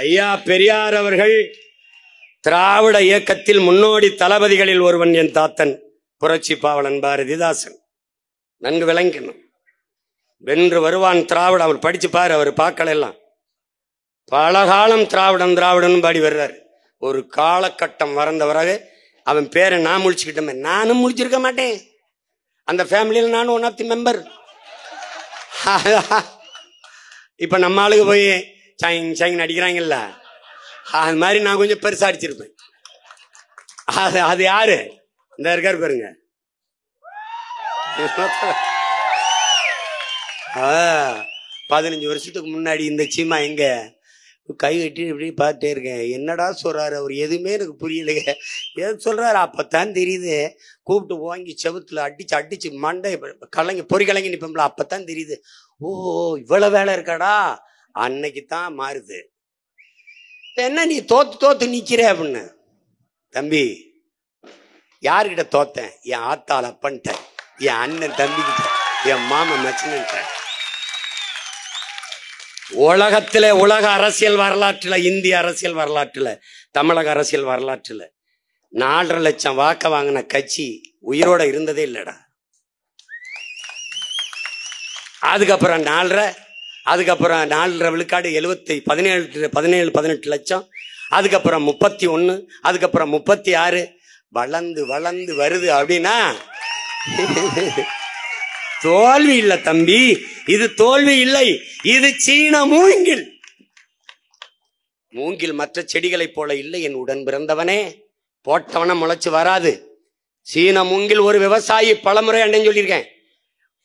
ஐயா பெரியார் அவர்கள் திராவிட இயக்கத்தில் முன்னோடி தளபதிகளில் ஒருவன். என் தாத்தன் புரட்சி பாவலன் பாரதிதாசன். நன்கு விளங்கணும். வென்று வருவான் திராவிட. அவர் படிச்சு பாரு, அவர் பார்க்கல எல்லாம். பல காலம் திராவிடம் திராவிடம் பாடி வர்றாரு. ஒரு காலகட்டம் வரந்தவராக அவன் பேரை நான் முடிச்சுக்கிட்டேன். நானும் முடிச்சிருக்க மாட்டேன். அந்த ஃபேமிலியில் நானும் ஒன் ஆஃப் தி மெம்பர். இப்ப நம்ம ஆளுக்கு போய் சைங் சைங் அடிக்கிறாங்கல்ல, அது மாதிரி நான் கொஞ்சம் பெருசா அடிச்சிருப்பேன். அது யாரு? இந்த இருக்காரு பாருங்க. 15 வருஷத்துக்கு முன்னாடி இந்த சீமா எங்க கை கட்டி இப்படி பார்த்துட்டே இருக்கேன். என்னடா சொல்றாரு அவர்? எதுவுமே எனக்கு புரியலையே. எது சொல்றாரு? அப்பத்தான் தெரியுது. கூப்பிட்டு வாங்கி செவுத்துல அடிச்சு அடிச்சு மண்டை கலங்கி பொறி கலங்கி நிப்போம்ல, அப்பத்தான் தெரியுது. ஓ, இவ்வளவு வேலை இருக்காடா. அன்னைக்கு தான் மாறுது. என்ன நீ தோத்து தோத்து நிக்கிற அப்படின்னு. தம்பி, யாருக்கிட்ட தோத்தேன்? என் ஆத்தாள் அப்பன்ட்ட, என் அண்ணன் தம்பிக்கிட்ட, என் மாமன் மச்சன்ட்ட. உலகத்துல, உலக அரசியல் வரலாற்றுல, இந்திய அரசியல் வரலாற்றுல, தமிழக அரசியல் வரலாற்றுல 4.5 லட்சம் வாக்க வாங்கின கட்சி உயிரோட இருந்ததே இல்லடா. அதுக்கப்புறம் 4.5 விழுக்காடு 17 லட்சம், அதுக்கப்புறம் 31, அதுக்கப்புறம் 36, வளர்ந்து வளர்ந்து வருது. அப்படின்னா தோல்வி இல்லை தம்பி, இது தோல்வி இல்லை, இது சீன மூங்கில். மூங்கில் மற்ற செடிகளைப் போல இல்லை என் உடன் பிறந்தவனே. போட்டவன முளைச்சு வராது. சீன மூங்கில் ஒரு விவசாயி பலமுறை அண்டைன்னு சொல்லியிருக்கேன்.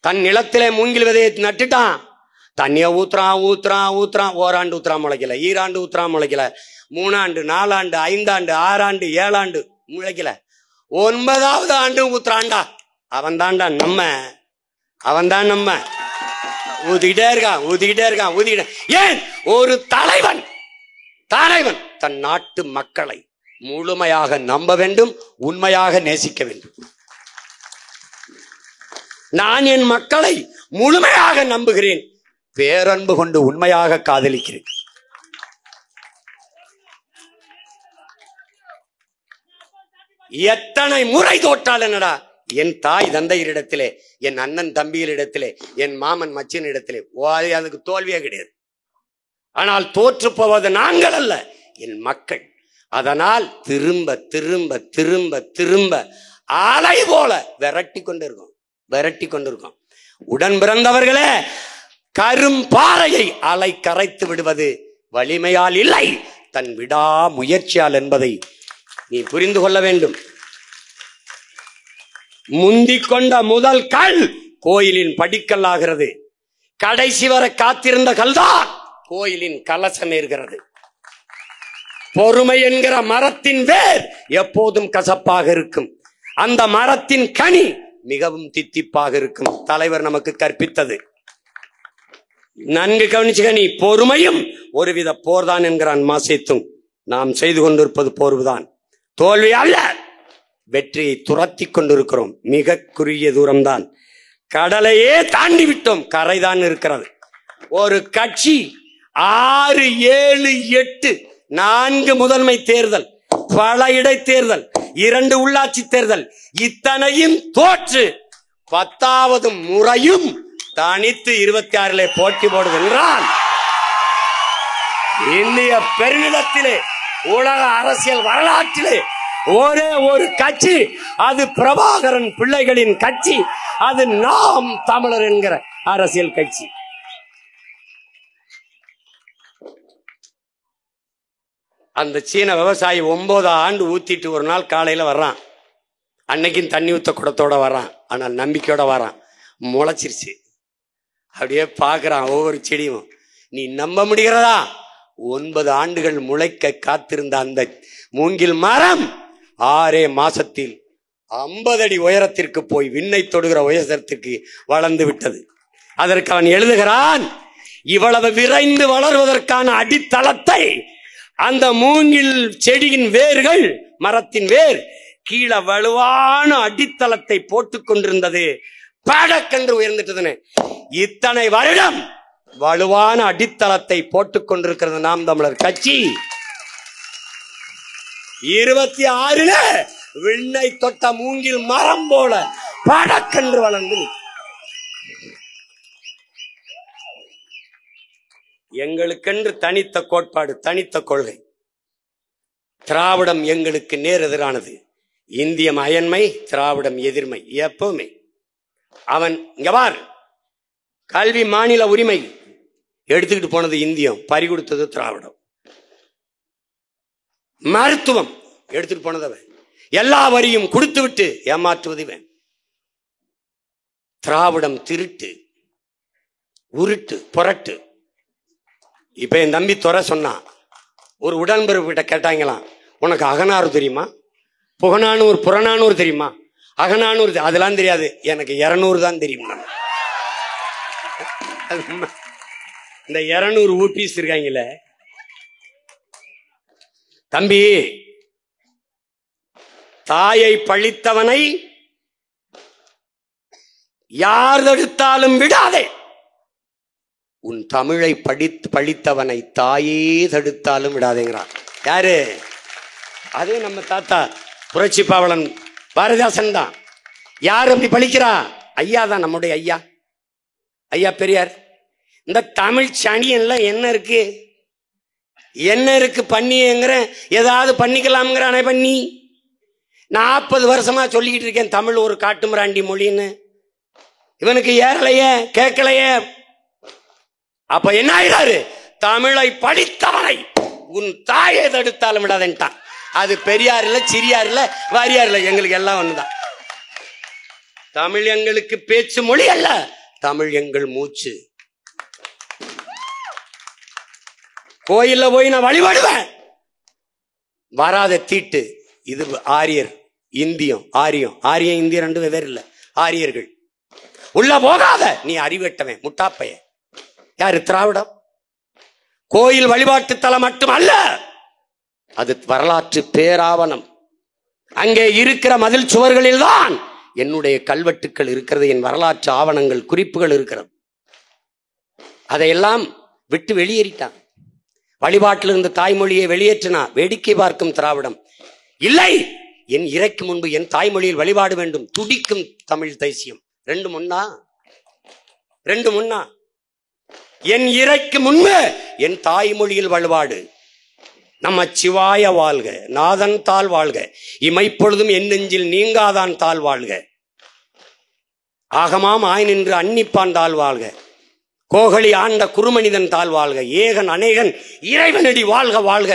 தன் நிலத்திலே மூங்கில் விதையை நட்டுட்டான். தண்ணிய ஊத்துறான். ஓராண்டு ஊத்துறான் முளைக்கல, ஈராண்டு ஊத்துறான் முளைக்கல, 3 ஆண்டு 4 ஆண்டு 5 ஆண்டு 6 ஆண்டு 7 ஆண்டு முளைக்கல, 9வது ஆண்டு ஊத்துறான்டா. அவன் தான் நம்ம ஊதிக்கிட்டே இருக்கான். ஏன்? ஒரு தலைவன் தன் நாட்டு மக்களை முழுமையாக நம்ப வேண்டும், உண்மையாக நேசிக்க வேண்டும். நான் என் மக்களை முழுமையாக நம்புகிறேன், பேரன்பு கொண்டு உண்மையாக காதலிக்கிறேன். எத்தனை முறை தோற்றால் என்னடா, என் தாய் தந்தையரிடத்திலே, என் அண்ணன் தம்பியரிடத்திலே, என் மாமன் மச்சின் இடத்திலே அதுக்கு தோல்வியே கிடையாது. ஆனால் தோற்று போவது நாங்கள் அல்ல, என் மக்கள். அதனால் திரும்ப திரும்ப திரும்ப திரும்ப அலை போல விரட்டி கொண்டிருக்கோம். உடன் பிறந்தவர்களே, கரும்பாறையை அலை கரைத்து விடுவது வலிமையால் இல்லை, தன் விடா முயற்சியால் என்பதை நீ புரிந்து கொள்ள வேண்டும். முந்திக் கொண்ட முதல் கல் கோயிலின் படிக்கல்லாகிறது. கடைசி வரை காத்திருந்த கல்தான் கோயிலின் கலசமேறுகிறது. பொறுமை என்கிற மரத்தின் வேர் எப்போதும் கசப்பாக இருக்கும், அந்த மரத்தின் கனி மிகவும் தித்திப்பாக இருக்கும். தலைவர் நமக்கு கற்பித்தது நன்கு கவனிச்சுக்க. நீ பொறுமையும் ஒருவித போர்தான் என்கிறான் மாசேத்தும். நாம் செய்து கொண்டிருப்பது போர்வுதான், தோல்வி அல்ல. வெற்றியை துரத்தி கொண்டிருக்கிறோம். மிக குறுகிய தூரம்தான், கடலையே தாண்டி விட்டோம், கரைதான் இருக்கிறது. ஒரு கட்சி 6, 7, 8 4 முதன்மை தேர்தல், பல இடைத்தேர்தல், 2 உள்ளாட்சி தேர்தல், இத்தனையும் தோற்று 10வது முறையும் தனித்து 26 போட்டி போடுது என்றால், இந்திய பெருநிலத்திலே, உலக அரசியல் வரலாற்றிலே ஒரே ஒரு கட்சி, அது பிரபாகரன் பிள்ளைகளின் கட்சி, அது நாம் தமிழர் என்கிற அரசியல் கட்சி. அந்த சீன விவசாயி 9 ஆண்டு ஊத்திட்டு ஒரு நாள் காலையில வர்றான். அன்னைக்கும் தண்ணி ஊத்த குடத்தோட வர்றான், ஆனால் நம்பிக்கையோட வர்றான். முளைச்சிருச்சு. அப்படியே பார்க்கறான் ஒவ்வொரு செடியும். நீ நம்ப முடிகிறதா? 9 ஆண்டுகள் முளைக்க காத்திருந்த அந்த மூங்கில் மரம் 6 மாசத்தில் 50 அடி உயரத்திற்கு போய் விண்ணை தொடுகிற உயரத்திற்கு வளர்ந்து விட்டது. அதற்கு அவன் எழுதுகிறான், இவ்வளவு விரைந்து வளர்வதற்கான அடித்தளத்தை அந்த மூங்கில் செடியின் வேர்கள், மரத்தின் வேர் கீழே வலுவான அடித்தளத்தை போட்டுக் கொண்டிருந்தது. படக்கென்று உயர்ந்துட்டதுன்னு இத்தனை வருடம் வலுவான அடித்தளத்தை போட்டுக் கொண்டிருக்கிறது நாம் தமிழர் கட்சி. 26 விண்ணை தொட்ட மூங்கில் மரம் போல படக்கென்று வளர்ந்து. எங்களுக்கென்று தனித்த கோட்பாடு, தனித்த கொள்கை. திராவிடம் எங்களுக்கு நேர் எதிரானது. இந்திய அயன்மை, திராவிடம் எதிர்மை. எப்பவுமே அவன் இங்க பார், கல்வி மாநில உரிமை எடுத்துக்கிட்டு போனது இந்தியம், பறி கொடுத்தது திராவிடம். மருத்துவம் எடுத்துட்டு போனதவன், எல்லா வரியும் கொடுத்து விட்டு ஏமாற்றுவது இவன். திராவிடம் திருட்டு, உருட்டு, புரட்டு. இப்ப என் தம்பி துறை சொன்னான், ஒரு உடன்பிறப்பு கிட்ட கேட்டாங்களாம், உனக்கு அகநானூறு தெரியுமா, புகநானூறு, புறநானூறு தெரியுமா? அகநானூறு அதெல்லாம் தெரியாது, எனக்கு 200 தான் தெரியும். இந்த 200 ஊபிஸ் இருக்காங்கல்ல தம்பி, தாயை பழித்தவனை யார் தடுத்தாலும் விடாதே, உன் தமிழை பழித்தவனை தாயே தடுத்தாலும் விடாதேங்கிறான். யாரு? அதே நம்ம தாத்தா புரட்சி பாவலன் பாரதிதாசன் தான். யார் அப்படி பழிக்கிறா? ஐயா தான், நம்முடைய ஐயா, ஐயா பெரியார். இந்த தமிழ் சனியன்ல என்ன இருக்கு, என்ன இருக்கு பண்ணிங்கிற, ஏதாவது பண்ணிக்கலாம்ங்கிறானே பண்ணி. 40 வருஷமா சொல்லிக்கிட்டு இருக்கேன் தமிழ் ஒரு காட்டுமிராண்டி மொழின்னு. இவனுக்கு ஏறலையே, கேட்கலையே. அப்ப என்ன ஆயிடாரு? தமிழை படித்தவனை உன் தாயை தடுத்தாலும் விடாதேன்ட்டான். அது பெரியார் இல்ல, சிறியார் இல்ல, வாரியார் இல்ல, எங்களுக்கு எல்லாம் ஒண்ணுதான். தமிழ் எங்களுக்கு பேச்சு மொழி அல்ல, தமிழ் எங்கள் மூச்சு. கோயில்ல போய் நான் வழிபடுவேன், வராத தீட்டு. இது ஆரியர், இந்தியம், ஆரியம். ஆரியம் இந்தியம் 2 வெவ்வேறு இல்ல. ஆரியர்கள் உள்ள போகாத, நீ அறிவட்டவன், முட்டாப்பைய. யாரு? திராவிடம். கோயில் வழிபாட்டு தலம் மட்டுமல்ல, அது வரலாற்று பேராவணம். அங்கே இருக்கிற மதில் சுவர்களில் தான் என்னுடைய கல்வெட்டுக்கள் இருக்கிறது, என் வரலாற்று ஆவணங்கள், குறிப்புகள் இருக்கிறது. அதையெல்லாம் விட்டு வெளியேறிட்டான். வழிபாட்டில் இருந்த தாய்மொழியை வெளியேற்றினா வேடிக்கை பார்க்கும் திராவிடம். இல்லை, என் இறைக்கு முன்பு என் தாய்மொழியில் வழிபாடு வேண்டும், துடிக்கும் தமிழ் தேசியம். ரெண்டு முன்னா என் இறைக்கு முன்பு என் தாய்மொழியில் வழிபாடு. நம்ம சிவாய வாழ்க, நாதன் தாள் வாழ்க, இமைப்பொழுதும் என் நெஞ்சில் நீங்காதான் தாள் வாழ்க, ஆகமாம் ஆய் நின்று அன்னிப்பான் தாள் வாழ்க, கோகலி ஆண்ட குருமனிதன் தாள் வாழ்க, ஏகன் அநேகன் இறைவனடி வாழ்க வாழ்க.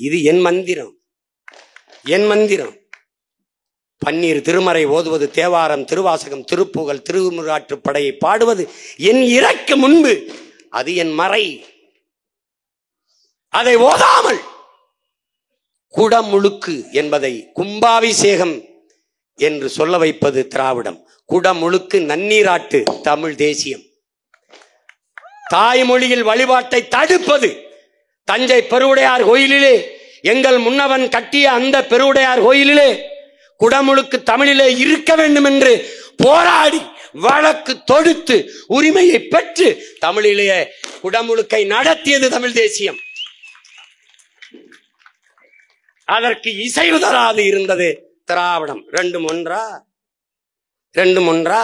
இது என் மந்திரம், என் மந்திரம். பன்னீர் திருமறை ஓதுவது, தேவாரம், திருவாசகம், திருப்புகழ், திருமுறாற்று படையை பாடுவது என் இறைக்கு முன்பு அது என் மறை. அதை ஓதாமல் குடமுழுக்கு என்பதை கும்பாபிஷேகம் என்று சொல்ல வைப்பது திராவிடம். குடமுழுக்கு நன்னீராட்டு தமிழ் தேசியம். தாய்மொழியில் வழிபாட்டை தடுப்பது. தஞ்சை பெருவுடையார் கோயிலிலே, எங்கள் முன்னவன் கட்டிய அந்த பெருவுடையார் கோயிலிலே குடமுழுக்கு தமிழிலே இருக்க வேண்டும் என்று போராடி வழக்கு தொடுத்து உரிமையை பெற்று தமிழிலே குடமுழுக்கை நடத்தியது தமிழ் தேசியம். அதற்கு இசைவு தராது இருந்தது திராவிடம். ரெண்டும் ஒன்றா?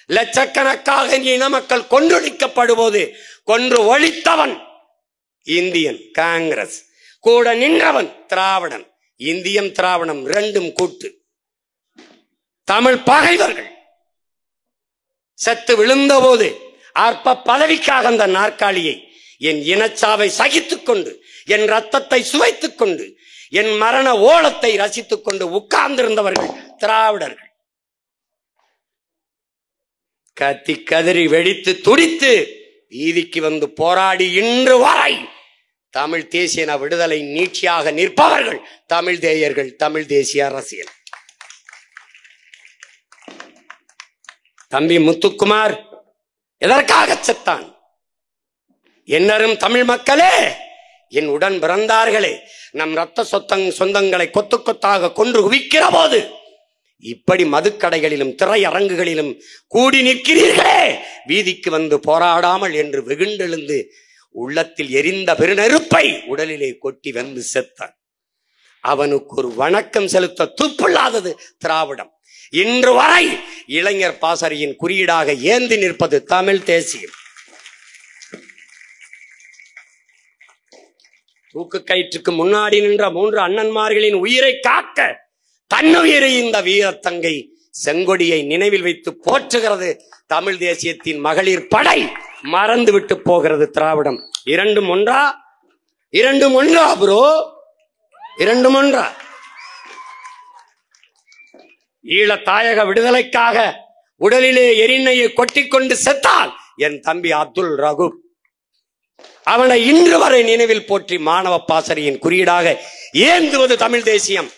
லட்சக்கணக்காக இன மக்கள் கொன்றொழிக்கப்படும்போது கொன்று ஒழித்தவன் இந்தியன் காங்கிரஸ், கூட நின்றவன் திராவிடன். இந்தியம் திராவிடம் ரெண்டும் கூட்டு. தமிழ் பகைவர்கள் செத்து விழுந்த போது அற்ப பதவிக்காக அந்த நாற்காலியை, என் இனச்சாவை சகித்துக் கொண்டு, என் ரத்தத்தை சுவைத்துக் கொண்டு, என் மரண ஓலத்தை ரசித்துக் கொண்டு உட்கார்ந்திருந்தவர்கள் திராவிடர்கள். கத்தி கதறி வெடித்து துடித்து வீதிக்கு வந்து போராடி இன்று வரை தமிழ் தேசிய விடுதலை நீட்சியாக நிற்பவர்கள் தமிழ் தேயர்கள், தமிழ் தேசிய அரசியல். தம்பி முத்துக்குமார் எதற்காக செத்தான்? என்னரும் தமிழ் மக்களே, என் உடன் பிறந்தார்களே, நம் ரத்த சொந்தங்களை கொத்து கொத்தாக கொன்று குவிக்கிற போது இப்படி மதுக்கடைகளிலும் திரையரங்குகளிலும் கூடி நிற்கிறீர்களே, வீதிக்கு வந்து போராடாமல் என்று வெகுண்டெழுந்து உள்ளத்தில் எரிந்த பெருநெருப்பை உடலிலே கொட்டி வந்து செத்தான். அவனுக்கு ஒரு வணக்கம் செலுத்த துப்பில்லாதது திராவிடம். இன்று வரை இளைஞர் பாசறையின் குறியீடாக ஏந்தி நிற்பது தமிழ் தேசியம். தூக்கு கயிற்றுக்கு முன்னாடி நின்ற 3 அண்ணன்மார்களின் உயிரை காக்க தன்னுயிரை இந்த வீரத்தங்கை செங்கொடியை நினைவில் வைத்து போற்றுகிறது தமிழ் தேசியத்தின் மகளிர் படை. மறந்து விட்டு போகிறது திராவிடம். இரண்டும் ஒன்றா ப்ரோ? இரண்டும் ஒன்றா? ஈழ தாயக விடுதலைக்காக உடலிலே எரிணையை கொட்டிக்கொண்டு செத்தால் என் தம்பி அப்துல் ரகுப், அவனை இன்று வரை நினைவில் போற்றி மாணவ பாசறையின் குறியீடாக ஏந்துவது தமிழ் தேசியம்.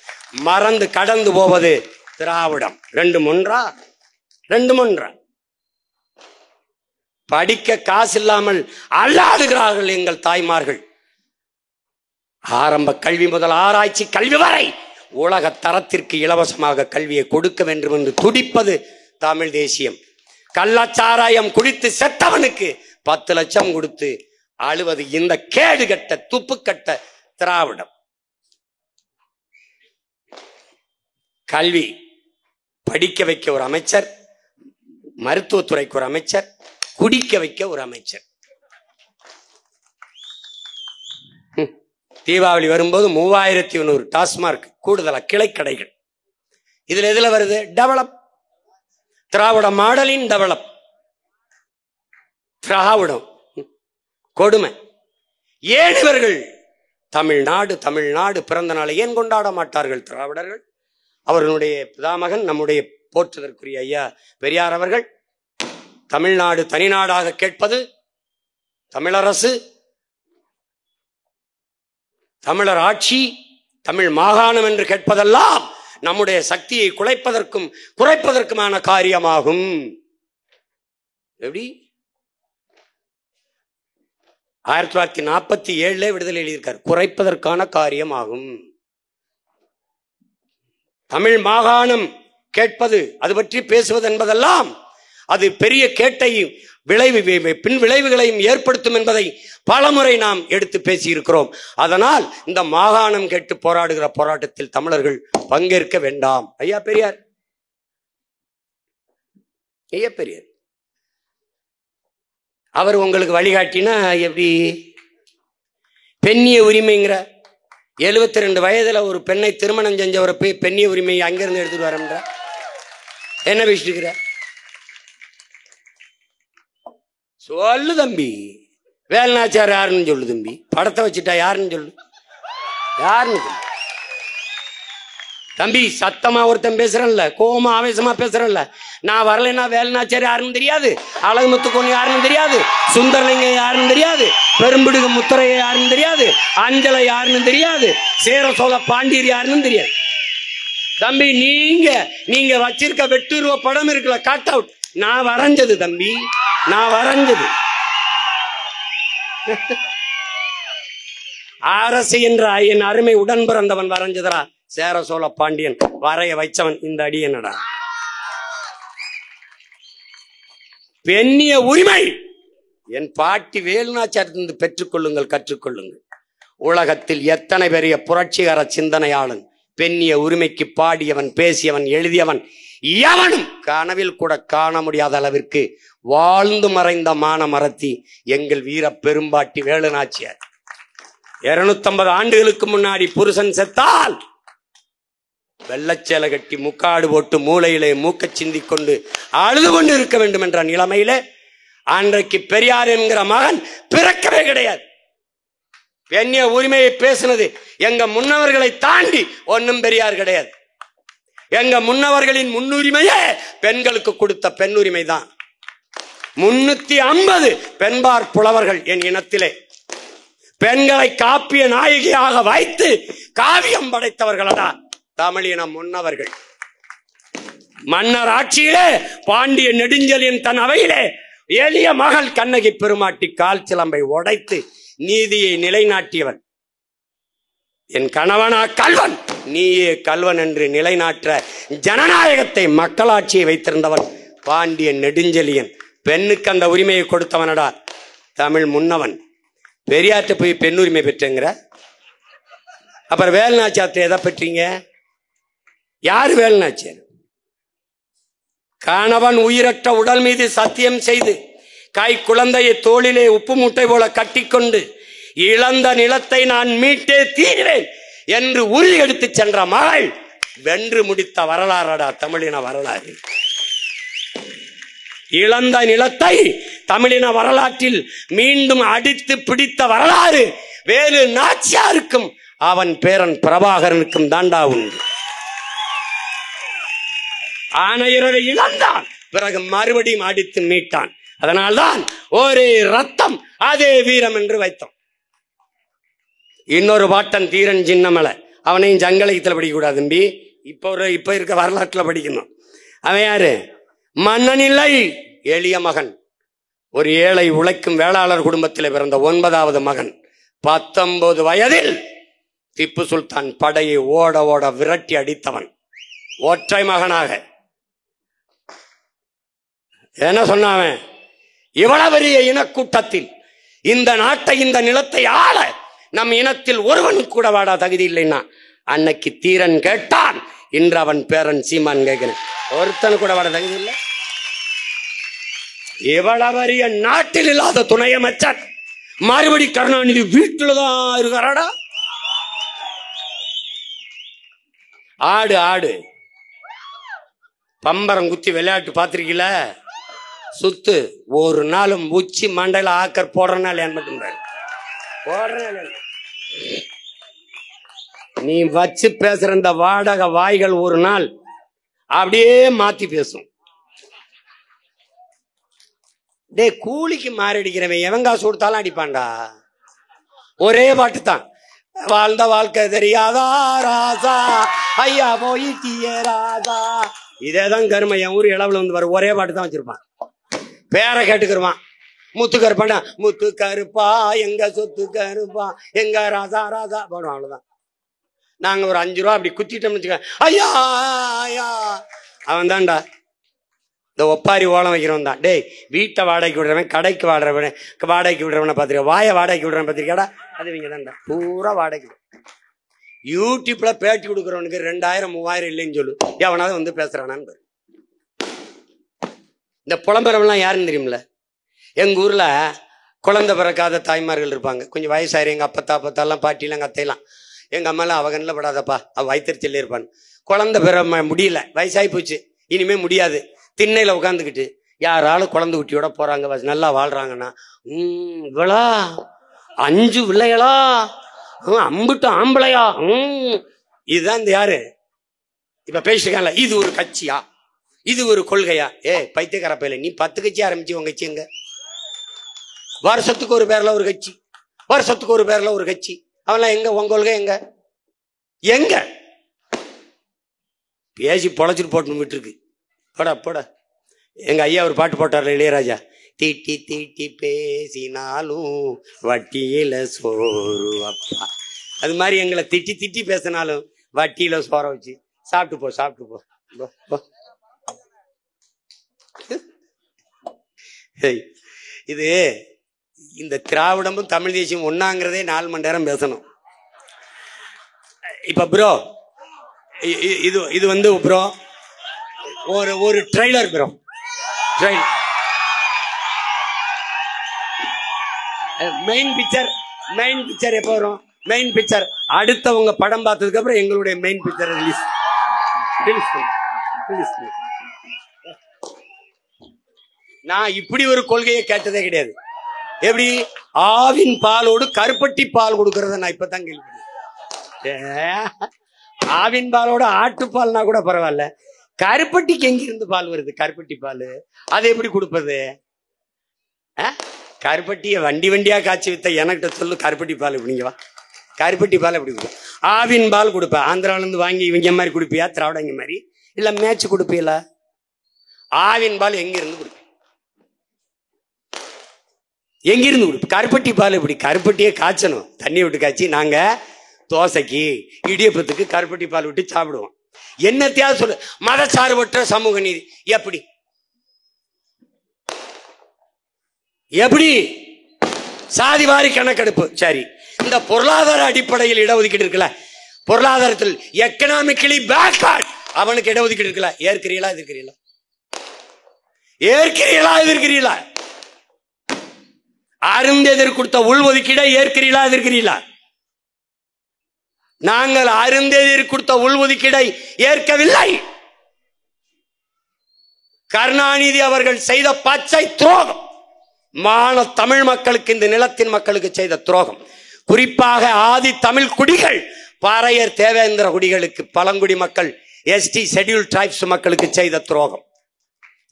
மறந்து கடந்து போவது திராவிடம். ரெண்டும் ஒன்றா? படிக்க காசு இல்லாமல் அல்லாடுகிறார்கள் எங்கள் தாய்மார்கள். ஆரம்ப கல்வி முதல் ஆராய்ச்சி கல்வி வரை உலக தரத்திற்கு இலவசமாக கல்வியை கொடுக்க வேண்டும் என்று துடிப்பது தமிழ் தேசியம். கள்ளச்சாராயம் குடித்து செத்தவனுக்கு 10 லட்சம் கொடுத்து அழுவது இந்த கேடு கட்ட துப்பு கட்ட திராவிடம். கல்வி படிக்க வைக்க ஒரு அமைச்சர், மருத்துவத்துறைக்கு ஒரு அமைச்சர், குடிக்க வைக்க ஒரு அமைச்சர். தீபாவளி வரும்போது 3100 டாஸ்மார்க் கூடுதலா கிளைக்கடைகள். இதுல எதுல வருது? டெவலப். திராவிட மாடலின் டெவலப். திராவிடம் கொடுமை. ஏன் இவர்கள் தமிழ்நாடு பிறந்த நாளை ஏன் கொண்டாட மாட்டார்கள் திராவிடர்கள்? அவர்களுடைய பிதாமகன் நம்முடைய போற்றுதற்குரிய ஐயா பெரியார் அவர்கள் தமிழ்நாடு தனிநாடாக கேட்பது, தமிழரசு, தமிழர் ஆட்சி, தமிழ் மாகாணம் என்று கேட்பதெல்லாம் நம்முடைய சக்தியை குறைப்பதற்குமான காரியமாகும். எப்படி 1947 விடுதலை எழுதியிருக்கார். குறைப்பதற்கான காரியம் ஆகும். தமிழ் மாகாணம் கேட்பது, அது பற்றி பேசுவது என்பதெல்லாம் அது பெரிய கேட்டையும் பின் விளைவுகளையும் ஏற்படுத்தும் என்பதை பலமுறை நாம் எடுத்து பேசியிருக்கிறோம். அதனால் இந்த மாகாணம் கேட்டு போராடுகிற போராட்டத்தில் தமிழர்கள் பங்கேற்க வேண்டாம். ஐயா பெரியார் அவர் உங்களுக்கு வழிகாட்டினா எப்படி? பெண்ணிய உரிமைங்கிற 72 வயதுல ஒரு பெண்ணை திருமணம் செஞ்சவரை போய் பெண்ணிய உரிமையை அங்கிருந்து எடுத்துட்டு வரன்ற என்ன பேசிட்டு சொல்லு தம்பி. வேலுநாச்சியார் யாருன்னு சொல்லு தம்பி. படத்தை வச்சுட்டா யாருன்னு சொல்லு. யாருன்னு தம்பி? சத்தமா ஒருத்தன் பேசுறேன்ல, கோபமா ஆவேசமா பேசுறேன்ல. நான் வரலைன்னா வேலுநாச்சியார் யாருன்னு தெரியாது, அழகுமுத்துக்கோன் யாருன்னு தெரியாது, சுந்தரலிங்கம் யாருன்னு தெரியாது, பெரும்பிடுகு முத்துரைய யாருன்னு தெரியாது, அஞ்சலை யாருன்னு தெரியாது, சேர சோழ பாண்டியர் யாருன்னு தெரியாது. தம்பி நீங்க வச்சிருக்க வெட்டுருவ படம் இருக்குல்ல, கட் அவுட், நான் வரைஞ்சது தம்பி, நான் வரைஞ்சது. அரசு என்ற என் அருமை உடன் பிறந்தவன் வரைஞ்சதரா. சேர சோழ பாண்டியன் வரைய வைச்சவன் இந்த அடி என்னடா. பெண்ணிய உரிமை என் பாட்டி வேலுநாச்சியாரிலிருந்து பெற்றுக்கொள்ளுங்கள், கற்றுக்கொள்ளுங்கள். உலகத்தில் எத்தனை பெரிய புரட்சிகர சிந்தனையாளன், பெண்ணிய உரிமைக்கு பாடியவன், பேசியவன், எழுதியவன் எவனும் கனவில் கூட காண முடியாத அளவிற்கு வாழ்ந்து மறைந்த மான மரத்தி எங்கள் வீர பெரும்பாட்டி வேலுநாச்சியார். 250 ஆண்டுகளுக்கு முன்னாடி புருஷன் செத்தால் வெள்ளச்சேலை கட்டி முக்காடு போட்டு மூளையிலே மூக்க சிந்திக் கொண்டு அழுது கொண்டு இருக்க வேண்டும் என்ற நிலைமையிலே அன்றைக்கு பெரியார் என்கிற மகன் பிறக்கவே கிடையாது. பெண்ணிய உரிமையை பேசினது எங்க முன்னவர்களை தாண்டி ஒன்னும் பெரியார் கிடையாது. எங்க முன்னவர்களின் முன்னுரிமையே பெண்களுக்கு கொடுத்த பெண் உரிமை தான். 350 பெண்பார் புலவர்கள் என் இனத்திலே பெண்களை காப்பிய நாயகியாக வைத்து காவியம் படைத்தவர்களடா தமிழின முன்னவர்கள். மன்னர் ஆட்சியிலே பாண்டிய நெடுஞ்செழியன் தன் அவையிலே எளிய மகள் கண்ணகி பெருமாட்டி கால் சிலம்பை உடைத்து நீதியை நிலைநாட்டியவன். என் கணவனா கல்வன், நீயே கல்வன் என்று நிலைநாட்ட ஜனநாயகத்தை மக்களாட்சியை வைத்திருந்தவன் பாண்டிய நெடுஞ்செழியன். பெண்ணுக்கு அந்த உரிமையை கொடுத்தவனடா தமிழ் முன்னவன். பெரியார்ட்ட போய் பெண் உரிமை பெற்றங்கிற. அப்புறம் வேலுநாச்சியார்ட்ட எதை பெற்றீங்க? யாரு வேலுநாச்சியார்? கணவன் உயிரற்ற உடல் மீது சத்தியம் செய்து கை குழந்தையை தோளிலே உப்பு மூட்டை போல கட்டிக்கொண்டு இழந்த நிலத்தை நான் மீட்டே தீர்வேன் என்று உறுதி எடுத்து சென்ற மகள் வென்று முடித்த வரலாறடா தமிழின வரலாறு. இழந்த நிலத்தை தமிழின வரலாற்றில் மீண்டும் அடித்து பிடித்த வரலாறு வேலு நாச்சியாருக்கும் அவன் பேரன் பிரபாகரனுக்கும் தாண்டா உண்டு. ஆணையரை இழந்தான், பிறகு மறுபடியும் அடித்து மீட்டான். அதனால்தான் ஒரே ரத்தம் அதே வீரம் என்று வைத்தோம். இன்னொரு பாட்டன் தீரன் சின்னமலை, அவனையும் சங்கலயத்தில் படிக்க கூடாது தம்பி, இப்ப இருக்க வரலாற்றுல படிக்கணும். அவன் யாரு? மன்னன் இல்லை, எளிய மகன். ஒரு ஏழை உழைக்கும் வேளாளர் குடும்பத்தில் பிறந்த 9வது மகன். 19 வயதில் திப்பு சுல்தான் படையை ஓட ஓட விரட்டி அடித்தவன் ஒற்றை மகனாக. என்ன சொன்னாவன்? இவ்வளவு பெரிய இனக்கூட்டத்தில் இந்த நாட்டை இந்த நிலத்தை ஆள நம் இனத்தில் ஒருவனும் கூட வாடா தகுதி இல்லைன்னா அன்னைக்கு தீரன் கேட்டான், இன்று அவன் பேரன் சீமான் கேட்கிறேன், ஒருத்தனு கூட வாட தகுதி இல்லை. இவ்வளவு பெரிய நாட்டில் இல்லாத துணை அமைச்சர் மறுபடி கருணாநிதி வீட்டில்தான் இருக்கிறாடா. ஆடு ஆடு பம்பரம் குத்தி விளையாட்டு பார்த்திருக்கீல, சுத்து ஒரு நாளும் உச்சி மண்டையில ஆக்கர் போடுறனால நீ வச்சு பேசுற இந்த வாடகை வாய்கள் ஒரு நாள் அப்படியே மாத்தி பேசும். டே கூலிக்கு மாரடிக்கிறவன் எவன் காசு கொடுத்தாலும் அடிப்பான்டா. ஒரே பாட்டு தான், வாழ்ந்த வாழ்க்கை தெரியாதா ராசா ஐயா போயிட்டிய ராசா. இதேதான் கருமை. என் ஊர் இளவுல வந்து வர ஒரே பாட்டு தான் வச்சிருப்பான். பேரை கேட்டுக்கிருவான். முத்து கருப்பாண்டா, முத்து கருப்பா எங்க சொத்து கருப்பா எங்க ராசா ராசா போடுவோம். அவ்வளவுதான். நாங்க ஒரு 5 ரூபா அப்படி குத்திட்டோம்னு வச்சுக்க, ஐயா ஐயா அவன் தான்டா இந்த ஒப்பாரி ஓலம் வைக்கிறவன் தான். டேய், வீட்டை வாடகைக்கு விடுறவன், கடைக்கு வாடகைக்கு விடுறவனை பார்த்துருக்க, வாயை வாடகைக்கு விடுறவன் பார்த்துருக்கடா, அது இவங்க தான்டா பூரா வாடகைக்கு. யூடியூப்ல பேட்டி கொடுக்குறவனுக்கு 2000 3000 இல்லைன்னு சொல்லு, எவனாவது வந்து பேசுறானான்னு. இந்த புலம்பெறவெல்லாம் யாருன்னு தெரியுமில்ல? எங்க ஊர்ல குழந்தை பிறக்காத தாய்மார்கள் இருப்பாங்க, கொஞ்சம் வயசாயிரு. எங்க அப்பத்தாலாம் பாட்டிலாம் எங்க அத்தையெல்லாம். எங்க அம்மாலாம் அவகன்ல படாதப்பா, அவ வயிற்றுச்சல் இருப்பான். குழந்தை பெற முடியல, வயசாகி போச்சு, இனிமே முடியாது. திண்ணையில உட்காந்துக்கிட்டு யாராலும் குழந்தை குட்டியோட போறாங்க, நல்லா வாழ்றாங்கன்னா, இவளா 5 பிள்ளைகளா, அம்புட்டு ஆம்பளையா, இதுதான் இந்த யாரு இப்ப பேசிருக்காங்கல்ல, இது ஒரு கட்சியா, இது ஒரு கொள்கையா? பைத்தியக்கார பையல, நீ 10 கட்சி ஆரம்பிச்சு, உங்க கட்சி எங்க? வருஷத்துக்கு ஒரு பேர்ல ஒரு கட்சி, வருஷத்துக்கு ஒரு பேர்ல ஒரு கட்சி, அவெல்லாம் எங்க? உங்க கொள்கை எங்க? எங்க பேசி பொழைச்சிட்டு போட்டு விட்டுருக்கு. போடா போடா. எங்க ஐயா ஒரு பாட்டு போட்டார்ல, இளையராஜா, தீட்டி தீட்டி பேசினாலும் வட்டியில சோறு அப்பா. அது மாதிரி எங்களை திட்டி திட்டி பேசினாலும் வட்டியில சோற வச்சு சாப்பிட்டு போ, சாப்பிட்டு போ. இது இந்த திராவிடமும் தமிழ் தேசியம் ஒன்னாங்கிறதே 4 மணி நேரம் பேசணும். இப்ப ப்ரோ, இது வந்து ப்ரோ ஒரு ட்ரெய்லர் ப்ரோ, மெயின் பிக்சர் எப்போ வரும்? மெயின் பிக்சர் அடுத்தவங்க படம் பார்த்ததுக்கு அப்புறம் எங்களுடைய மெயின் பிக்சர் ரிலீஸ். நான் இப்படி ஒரு கொள்கையை கேட்டதே கிடையாது. எப்படி ஆவின் பாலோடு கருப்பட்டி பால் கொடுக்கறத நான் இப்பதான் கேள்விப்பட்டேன். ஆவின் பாலோட ஆட்டுப்பால்னா கூட பரவாயில்ல, கருப்பட்டிக்கு எங்கிருந்து பால் வருது? கருப்பட்டி பால் அதை எப்படி கொடுப்பது? கருப்பட்டியை வண்டியா காய்ச்சி வித்த எனக்கிட்ட சொல்லு, கருப்பட்டி பால் எப்படிங்க வா, கருப்பட்டி பால் எப்படி கொடுப்பேன்? ஆவின் பால் கொடுப்பேன். ஆந்திரால இருந்து வாங்கி இவங்க மாதிரி கொடுப்பியா, திராவிடங்க மாதிரி, இல்ல மேட்ச் கொடுப்பீங்களா? ஆவின் பால் எங்கிருந்து கொடுப்பேன்? எங்கிருந்து கொடுப்பேன்? கருப்பட்டி பால் எப்படி? கருப்பட்டியே காய்ச்சணும், தண்ணி விட்டு காய்ச்சி நாங்க தோசைக்கு இடியப்பத்துக்கு கருப்பட்டி பால் விட்டு சாப்பிடுவோம். என்னத்தையாவது சொல்லு, மதச்சார்பற்ற சமூக நீதி எப்படி? எப்படி சாதிவாரி கணக்கெடுப்பு? சரி, இந்த பொருளாதார அடிப்படையில் இடஒதுக்கீடு இருக்குல்ல, பொருளாதாரத்தில் எக்கனாமிக்கலி பேக்வர்ட் அவனுக்கு இடஒதுக்கீடு இருக்குல்ல, ஏற்கிறீங்களா எதிர்க்கிறீங்களா? ஏற்கிறீங்களா எதிர்க்கிறீங்களா? அருந்தெதிர் கொடுத்த உள்ஒதுக்கீடை ஏற்கிறீங்களா எதிர்க்கிறீங்களா? நாங்கள் அருந்தெதிர் கொடுத்த உள்ஒதுக்கீடை ஏற்கவில்லை. கருணாநிதி அவர்கள் செய்த பச்சை துரோகம், மான தமிழ் மக்களுக்கு, இந்த நிலத்தின் மக்களுக்கு செய்த துரோகம். குறிப்பாக ஆதி தமிழ் குடிகள், பாறையர் தேவேந்திர குடிகளுக்கு, பழங்குடி மக்கள், எஸ்டி ஷெட்யூல் டிரைப்ஸ் மக்களுக்கு செய்த துரோகம்.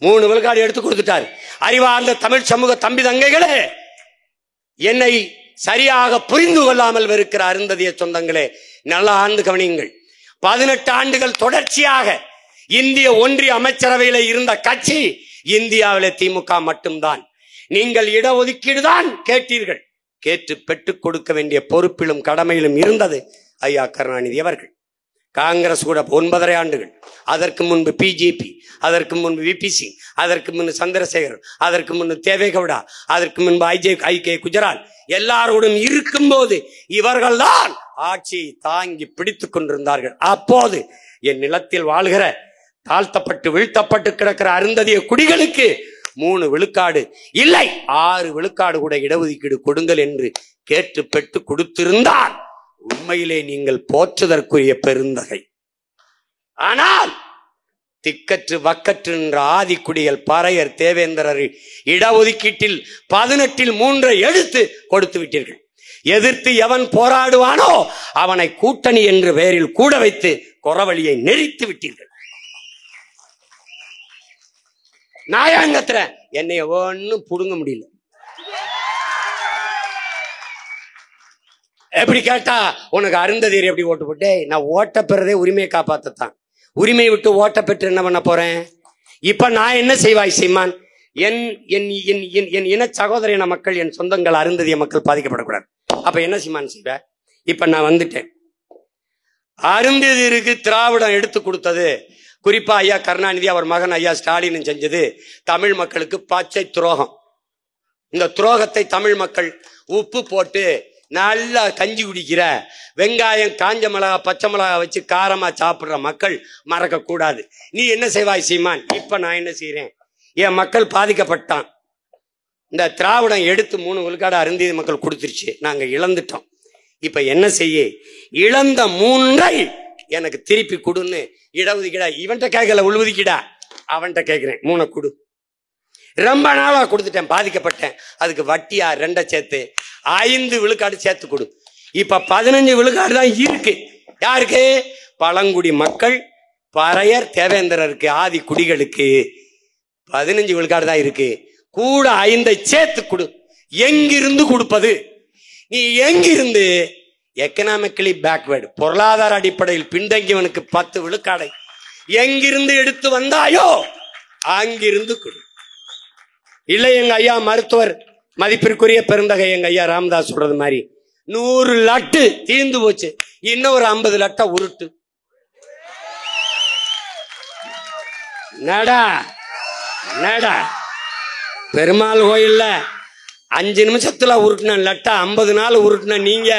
3 விழுக்காடு எடுத்து கொடுத்துட்டார். அறிவார்ந்த தமிழ் சமூக தம்பி தங்கைகளே, என்னை சரியாக புரிந்து கொள்ளாமல் வெறுக்கிற அருந்ததிய சொந்தங்களே, நல்ல ஆண்டு கவனியுங்கள். 18 ஆண்டுகள் தொடர்ச்சியாக இந்திய ஒன்றிய அமைச்சரவையில் இருந்த கட்சி இந்தியாவிலே திமுக மட்டும்தான். நீங்கள் இடஒதுக்கீடு தான் கேட்டீர்கள், கேட்டு பெற்றுக் கொடுக்க வேண்டிய பொறுப்பிலும் கடமையிலும் இருந்தது ஐயா கருணாநிதி அவர்கள். காங்கிரஸ் கூட 9.5 ஆண்டுகள், அதற்கு முன்பு பிஜேபி, அதற்கு முன்பு விபிசி, அதற்கு முன்பு சந்திரசேகர், அதற்கு முன்பு தேவேகவுடா, அதற்கு முன்பு ஐகே குஜரால், எல்லாரோடும் இருக்கும் போது இவர்கள்தான் ஆட்சியை தாங்கி பிடித்துக் கொண்டிருந்தார்கள். அப்போது என் நிலத்தில் வாழ்கிற தாழ்த்தப்பட்டு வீழ்த்தப்பட்டு கிடக்கிற அருந்ததிய குடிகளுக்கு 3 விழுக்காடு இல்லை 6 விழுக்காடு கூட இடஒதுக்கீடு கொடுங்கள் என்று கேட்டு பெற்று கொடுத்திருந்தால் உண்மையிலே நீங்கள் போற்றுதற்குரிய பெருந்தகை. ஆனால் திக்கற்று வக்கற்று என்ற ஆதிக்குடிகள், பாறையர், தேவேந்திரர் இடஒதுக்கீட்டில் 18 3 எடுத்து கொடுத்து விட்டீர்கள். எதிர்த்து எவன் போராடுவானோ அவனை கூட்டணி என்ற பெயரில் கூட வைத்து குறவழியை நெறித்து விட்டீர்கள். நாயாங்கத்துல என்னைய ஒன்னும் புடுங்க முடியல. எப்படி கேட்டா, உனக்கு அருந்ததியர் எப்படி ஓட்டு போட்டே? நான் ஓட்ட பெறதே உரிமையை காப்பாத்தான். உரிமையை விட்டு ஓட்ட பெற்று என்ன பண்ண போறேன்? இப்ப நான் என்ன செய்வாய் சீமான்? என் இன சகோதரின மக்கள், என் சொந்தங்கள், அருந்ததிய மக்கள் பாதிக்கப்படக்கூடாது. அப்ப என்ன செய்வ? இப்ப நான் வந்துட்டேன். அருந்ததியருக்கு திராவிடம் எடுத்து கொடுத்தது, குறிப்பா ஐயா கருணாநிதி அவர் மகன் ஐயா ஸ்டாலின் செஞ்சது தமிழ் மக்களுக்கு பச்சை துரோகம். இந்த துரோகத்தை தமிழ் மக்கள் உப்பு போட்டு நல்லா கஞ்சி குடிக்கிற, வெங்காயம் காஞ்ச மிளகா பச்சை மிளகா வச்சு காரமா சாப்பிடுற மக்கள் மறக்க கூடாது. நீ என்ன செய்வாய் சீமான்? இப்ப நான் என்ன செய்யறேன்? என் மக்கள் பாதிக்கப்பட்டான். இந்த திராவிடம் எடுத்து 3 விழுக்காடு அருந்திய மக்கள் கொடுத்துருச்சு, நாங்க இழந்துட்டோம். இப்ப என்ன செய்ய? இழந்த 3ஐ எனக்கு திருப்பி கொடுன்னு இடஒதுக்கீடா இவன்கிட்ட கேட்கல, உள்ஒதுக்கீடா அவன்கிட்ட கேட்கிறேன். 3 கொடு. ரொம்ப நாளா கொடுத்துட்டேன், பாதிக்கப்பட்டேன். அதுக்கு வட்டியா 2 சேர்த்து 5 விழுக்காடு சேர்த்து கொடு. இப்ப 15 விழுக்காடு தான் இருக்கு. யாருக்கு? பழங்குடி மக்கள், பறையர், தேவேந்திரருக்கு, ஆதி குடிகளுக்கு 15 விழுக்காடு தான் இருக்கு. கூட 5 சேர்த்து கொடு. எங்கிருந்து கொடுப்பது? நீ எங்கிருந்து? எக்கனாமிக்கலி பேக்வேர்டு, பொருளாதார அடிப்படையில் பின்தங்கியவனுக்கு 10 விழுக்காடை எங்கிருந்து எடுத்து வந்தாயோ அங்கிருந்து கொடு. இல்லை, எங்க ஐயா மருத்துவர் மதிப்பிற்குரிய பெருந்தகை எங்க ஐயா ராமதாஸ் சொல்றது மாதிரி 100 லட்டு தீர்ந்து போச்சு, இன்னும் ஒரு 50 லட்டை உருட்டு. நடா நடா பெருமாள் கோயில்ல 5 நிமிஷத்துல உருட்டின லட்டா 50 நாள் உருட்டின நீங்க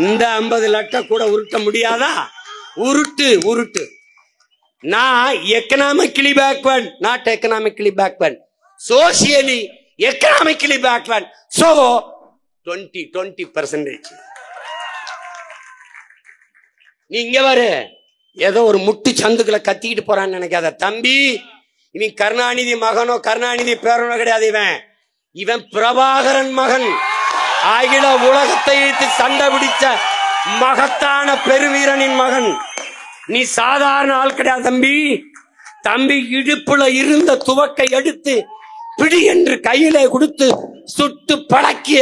இந்த 50 லட்டை கூட உருட்ட முடியாதா? உருட்டு உருட்டு. நான் economically backward, not economically backward, socially economically backward. So 20%. நீ இங்க வரு, ஏதோ ஒரு முட்டு சந்துக்களை கத்திக்கிட்டு போறான்னு நினைக்காத தம்பி. இவன் கருணாநிதி மகனோ கருணாநிதி பேரனோ கிடையாது. இவன் பிரபாகரன் மகன், அகில உலகத்தை இழுத்து சண்டை பிடிச்ச மகத்தான பெருவீரனின் மகன். நீ சாதாரண ஆள் கிடையாது தம்பி. தம்பி இடுப்புல இருந்த துவக்கை எடுத்து பிடி என்று கையிலே கொடுத்து சுட்டு பழக்கிய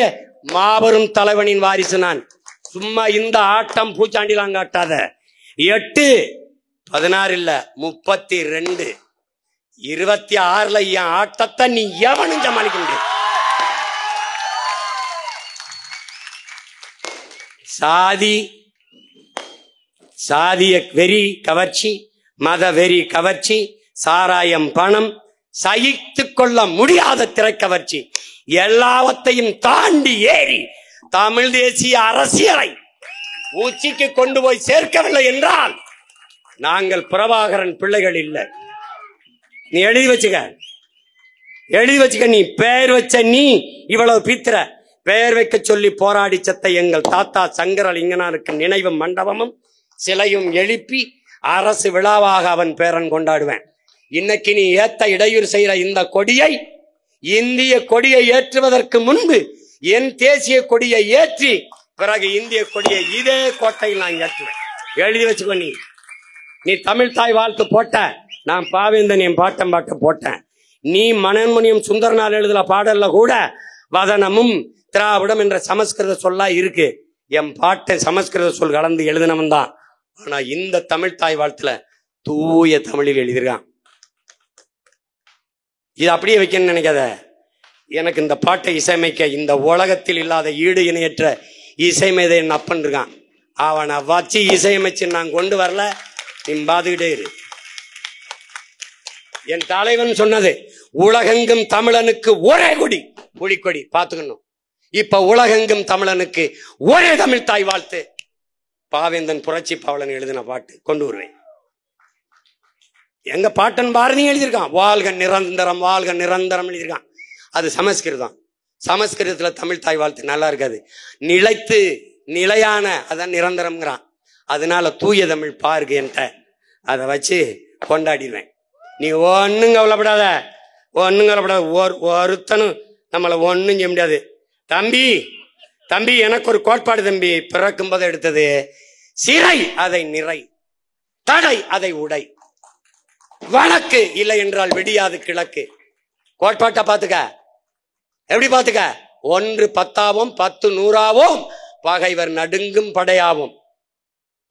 மாபெரும் தலைவனின் வாரிசு நான். சும்மா இந்த ஆட்டம் பூச்சாண்டிலாம் காட்டாத. 8, 16 இல்ல 32, 26ல என் ஆட்டத்தை நீ எவனும் சமாளிக்க முடியும். சாதிய வெறி கவர்ச்சி, மத வெறி கவர்ச்சி, சாராயம், பணம், சகித்து கொள்ள முடியாத திரைக்கவர்ச்சி எல்லாவற்றையும் தாண்டி ஏறி தமிழ் தேசிய அரசியலை உச்சிக்கு கொண்டு போய் சேர்க்கவில்லை என்றால் நாங்கள் பிரபாகரன் பிள்ளைகள் இல்லை. நீ எழுதி வச்சுக்க. நீ பெயர் வச்ச நீ இவ்வளவு பித்திர பெயர் வைக்க சொல்லி போராடி செத்த எங்கள் தாத்தா சங்கரலிங்கனாருக்கு நினைவு மண்டபமும் சிலையும் எழுப்பி அரசு விழாவாக அவன் பேரன் கொண்டாடுவேன். இன்னைக்கு நீ ஏத்த இடையூறு செய்யற இந்த கொடியை, இந்திய கொடியை ஏற்றுவதற்கு முன்பு என் தேசிய கொடியை ஏற்றி பிறகு இந்திய கொடியை இதே கோட்டையில் நான் ஏற்றுவேன். எழுதி வச்சுக்கோ. நீ தமிழ் தாய் வாழ்த்து போட்ட, நான் பாவேந்தன் என் பாட்டம் பாட்ட போட்டேன். நீ மனோன்மணியம் சுந்தரனால் எழுதுல பாடல்ல கூட வதனமும் திராவிடம் என்ற சமஸ்கிருத சொல்லா இருக்கு. என் பாட்டை சமஸ்கிருத சொல் கலந்து எழுதினவன் தான். ஆனா இந்த தமிழ் தாய் வாழ்த்துல தூய தமிழில் எழுதிருக்கான். இது அப்படியே வைக்கணும்னு நினைக்காத. எனக்கு இந்த பாட்டை இசையமைக்க இந்த உலகத்தில் இல்லாத ஈடு இணையற்ற இசைமேதை என் அப்பன் இருக்கான். அவனை வச்சு இசையமைச்சு நான் கொண்டு வரல, நீ பாத்துக்கிட்டே இரு. என் தலைவன் சொன்னது, உலகெங்கும் தமிழனுக்கு ஒரே கொடி, புலிக்கொடி. பாத்துக்கணும். இப்ப உலகெங்கும் தமிழனுக்கு ஒரே தமிழ் தாய் வாழ்த்து. பாவேந்தன் புரட்சி பாவலன் எழுதின பாட்டு கொண்டு வருவேன். எங்க பாட்டன் பாரதி எழுதியிருக்கான், வாழ்க நிரந்தரம் வாழ்க நிரந்தரம் எழுதியிருக்கான். அது சமஸ்கிருதம். சமஸ்கிருதத்துல தமிழ் தாய் வாழ்த்து நல்லா இருக்காது. நிலைத்து நிலையான அதான் நிரந்தரம்ங்கிறான். அதனால தூய தமிழ் பாருங்க என்கிட்ட, அதை வச்சு கொண்டாடிடுவேன். நீ ஒன்னும் கவலைப்படாத. ஒருத்தனும் நம்மளை ஒன்னும் செய்ய முடியாது. தம்பி எனக்கு ஒரு கோட்பாடு தம்பி. பிறக்கும் போது எடுத்தது, சிறை அதை நிறை, தடை அதை உடை, வழக்கு இல்லை என்றால் விடியாது கிழக்கு. கோட்பாட்டை பாத்துக்க. எப்படி பாத்துக்க? 1 10ஆவும் 10 100ஆவும் பகைவர் நடுங்கும் படையாவும்.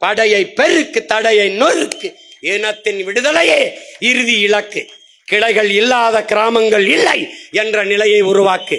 படையை பெருக்கு தடையை நொறுக்கு, இனத்தின் விடுதலையே இறுதி இலக்கு. கிளைகள் இல்லாத கிராமங்கள் இல்லை என்ற நிலையை உருவாக்கு.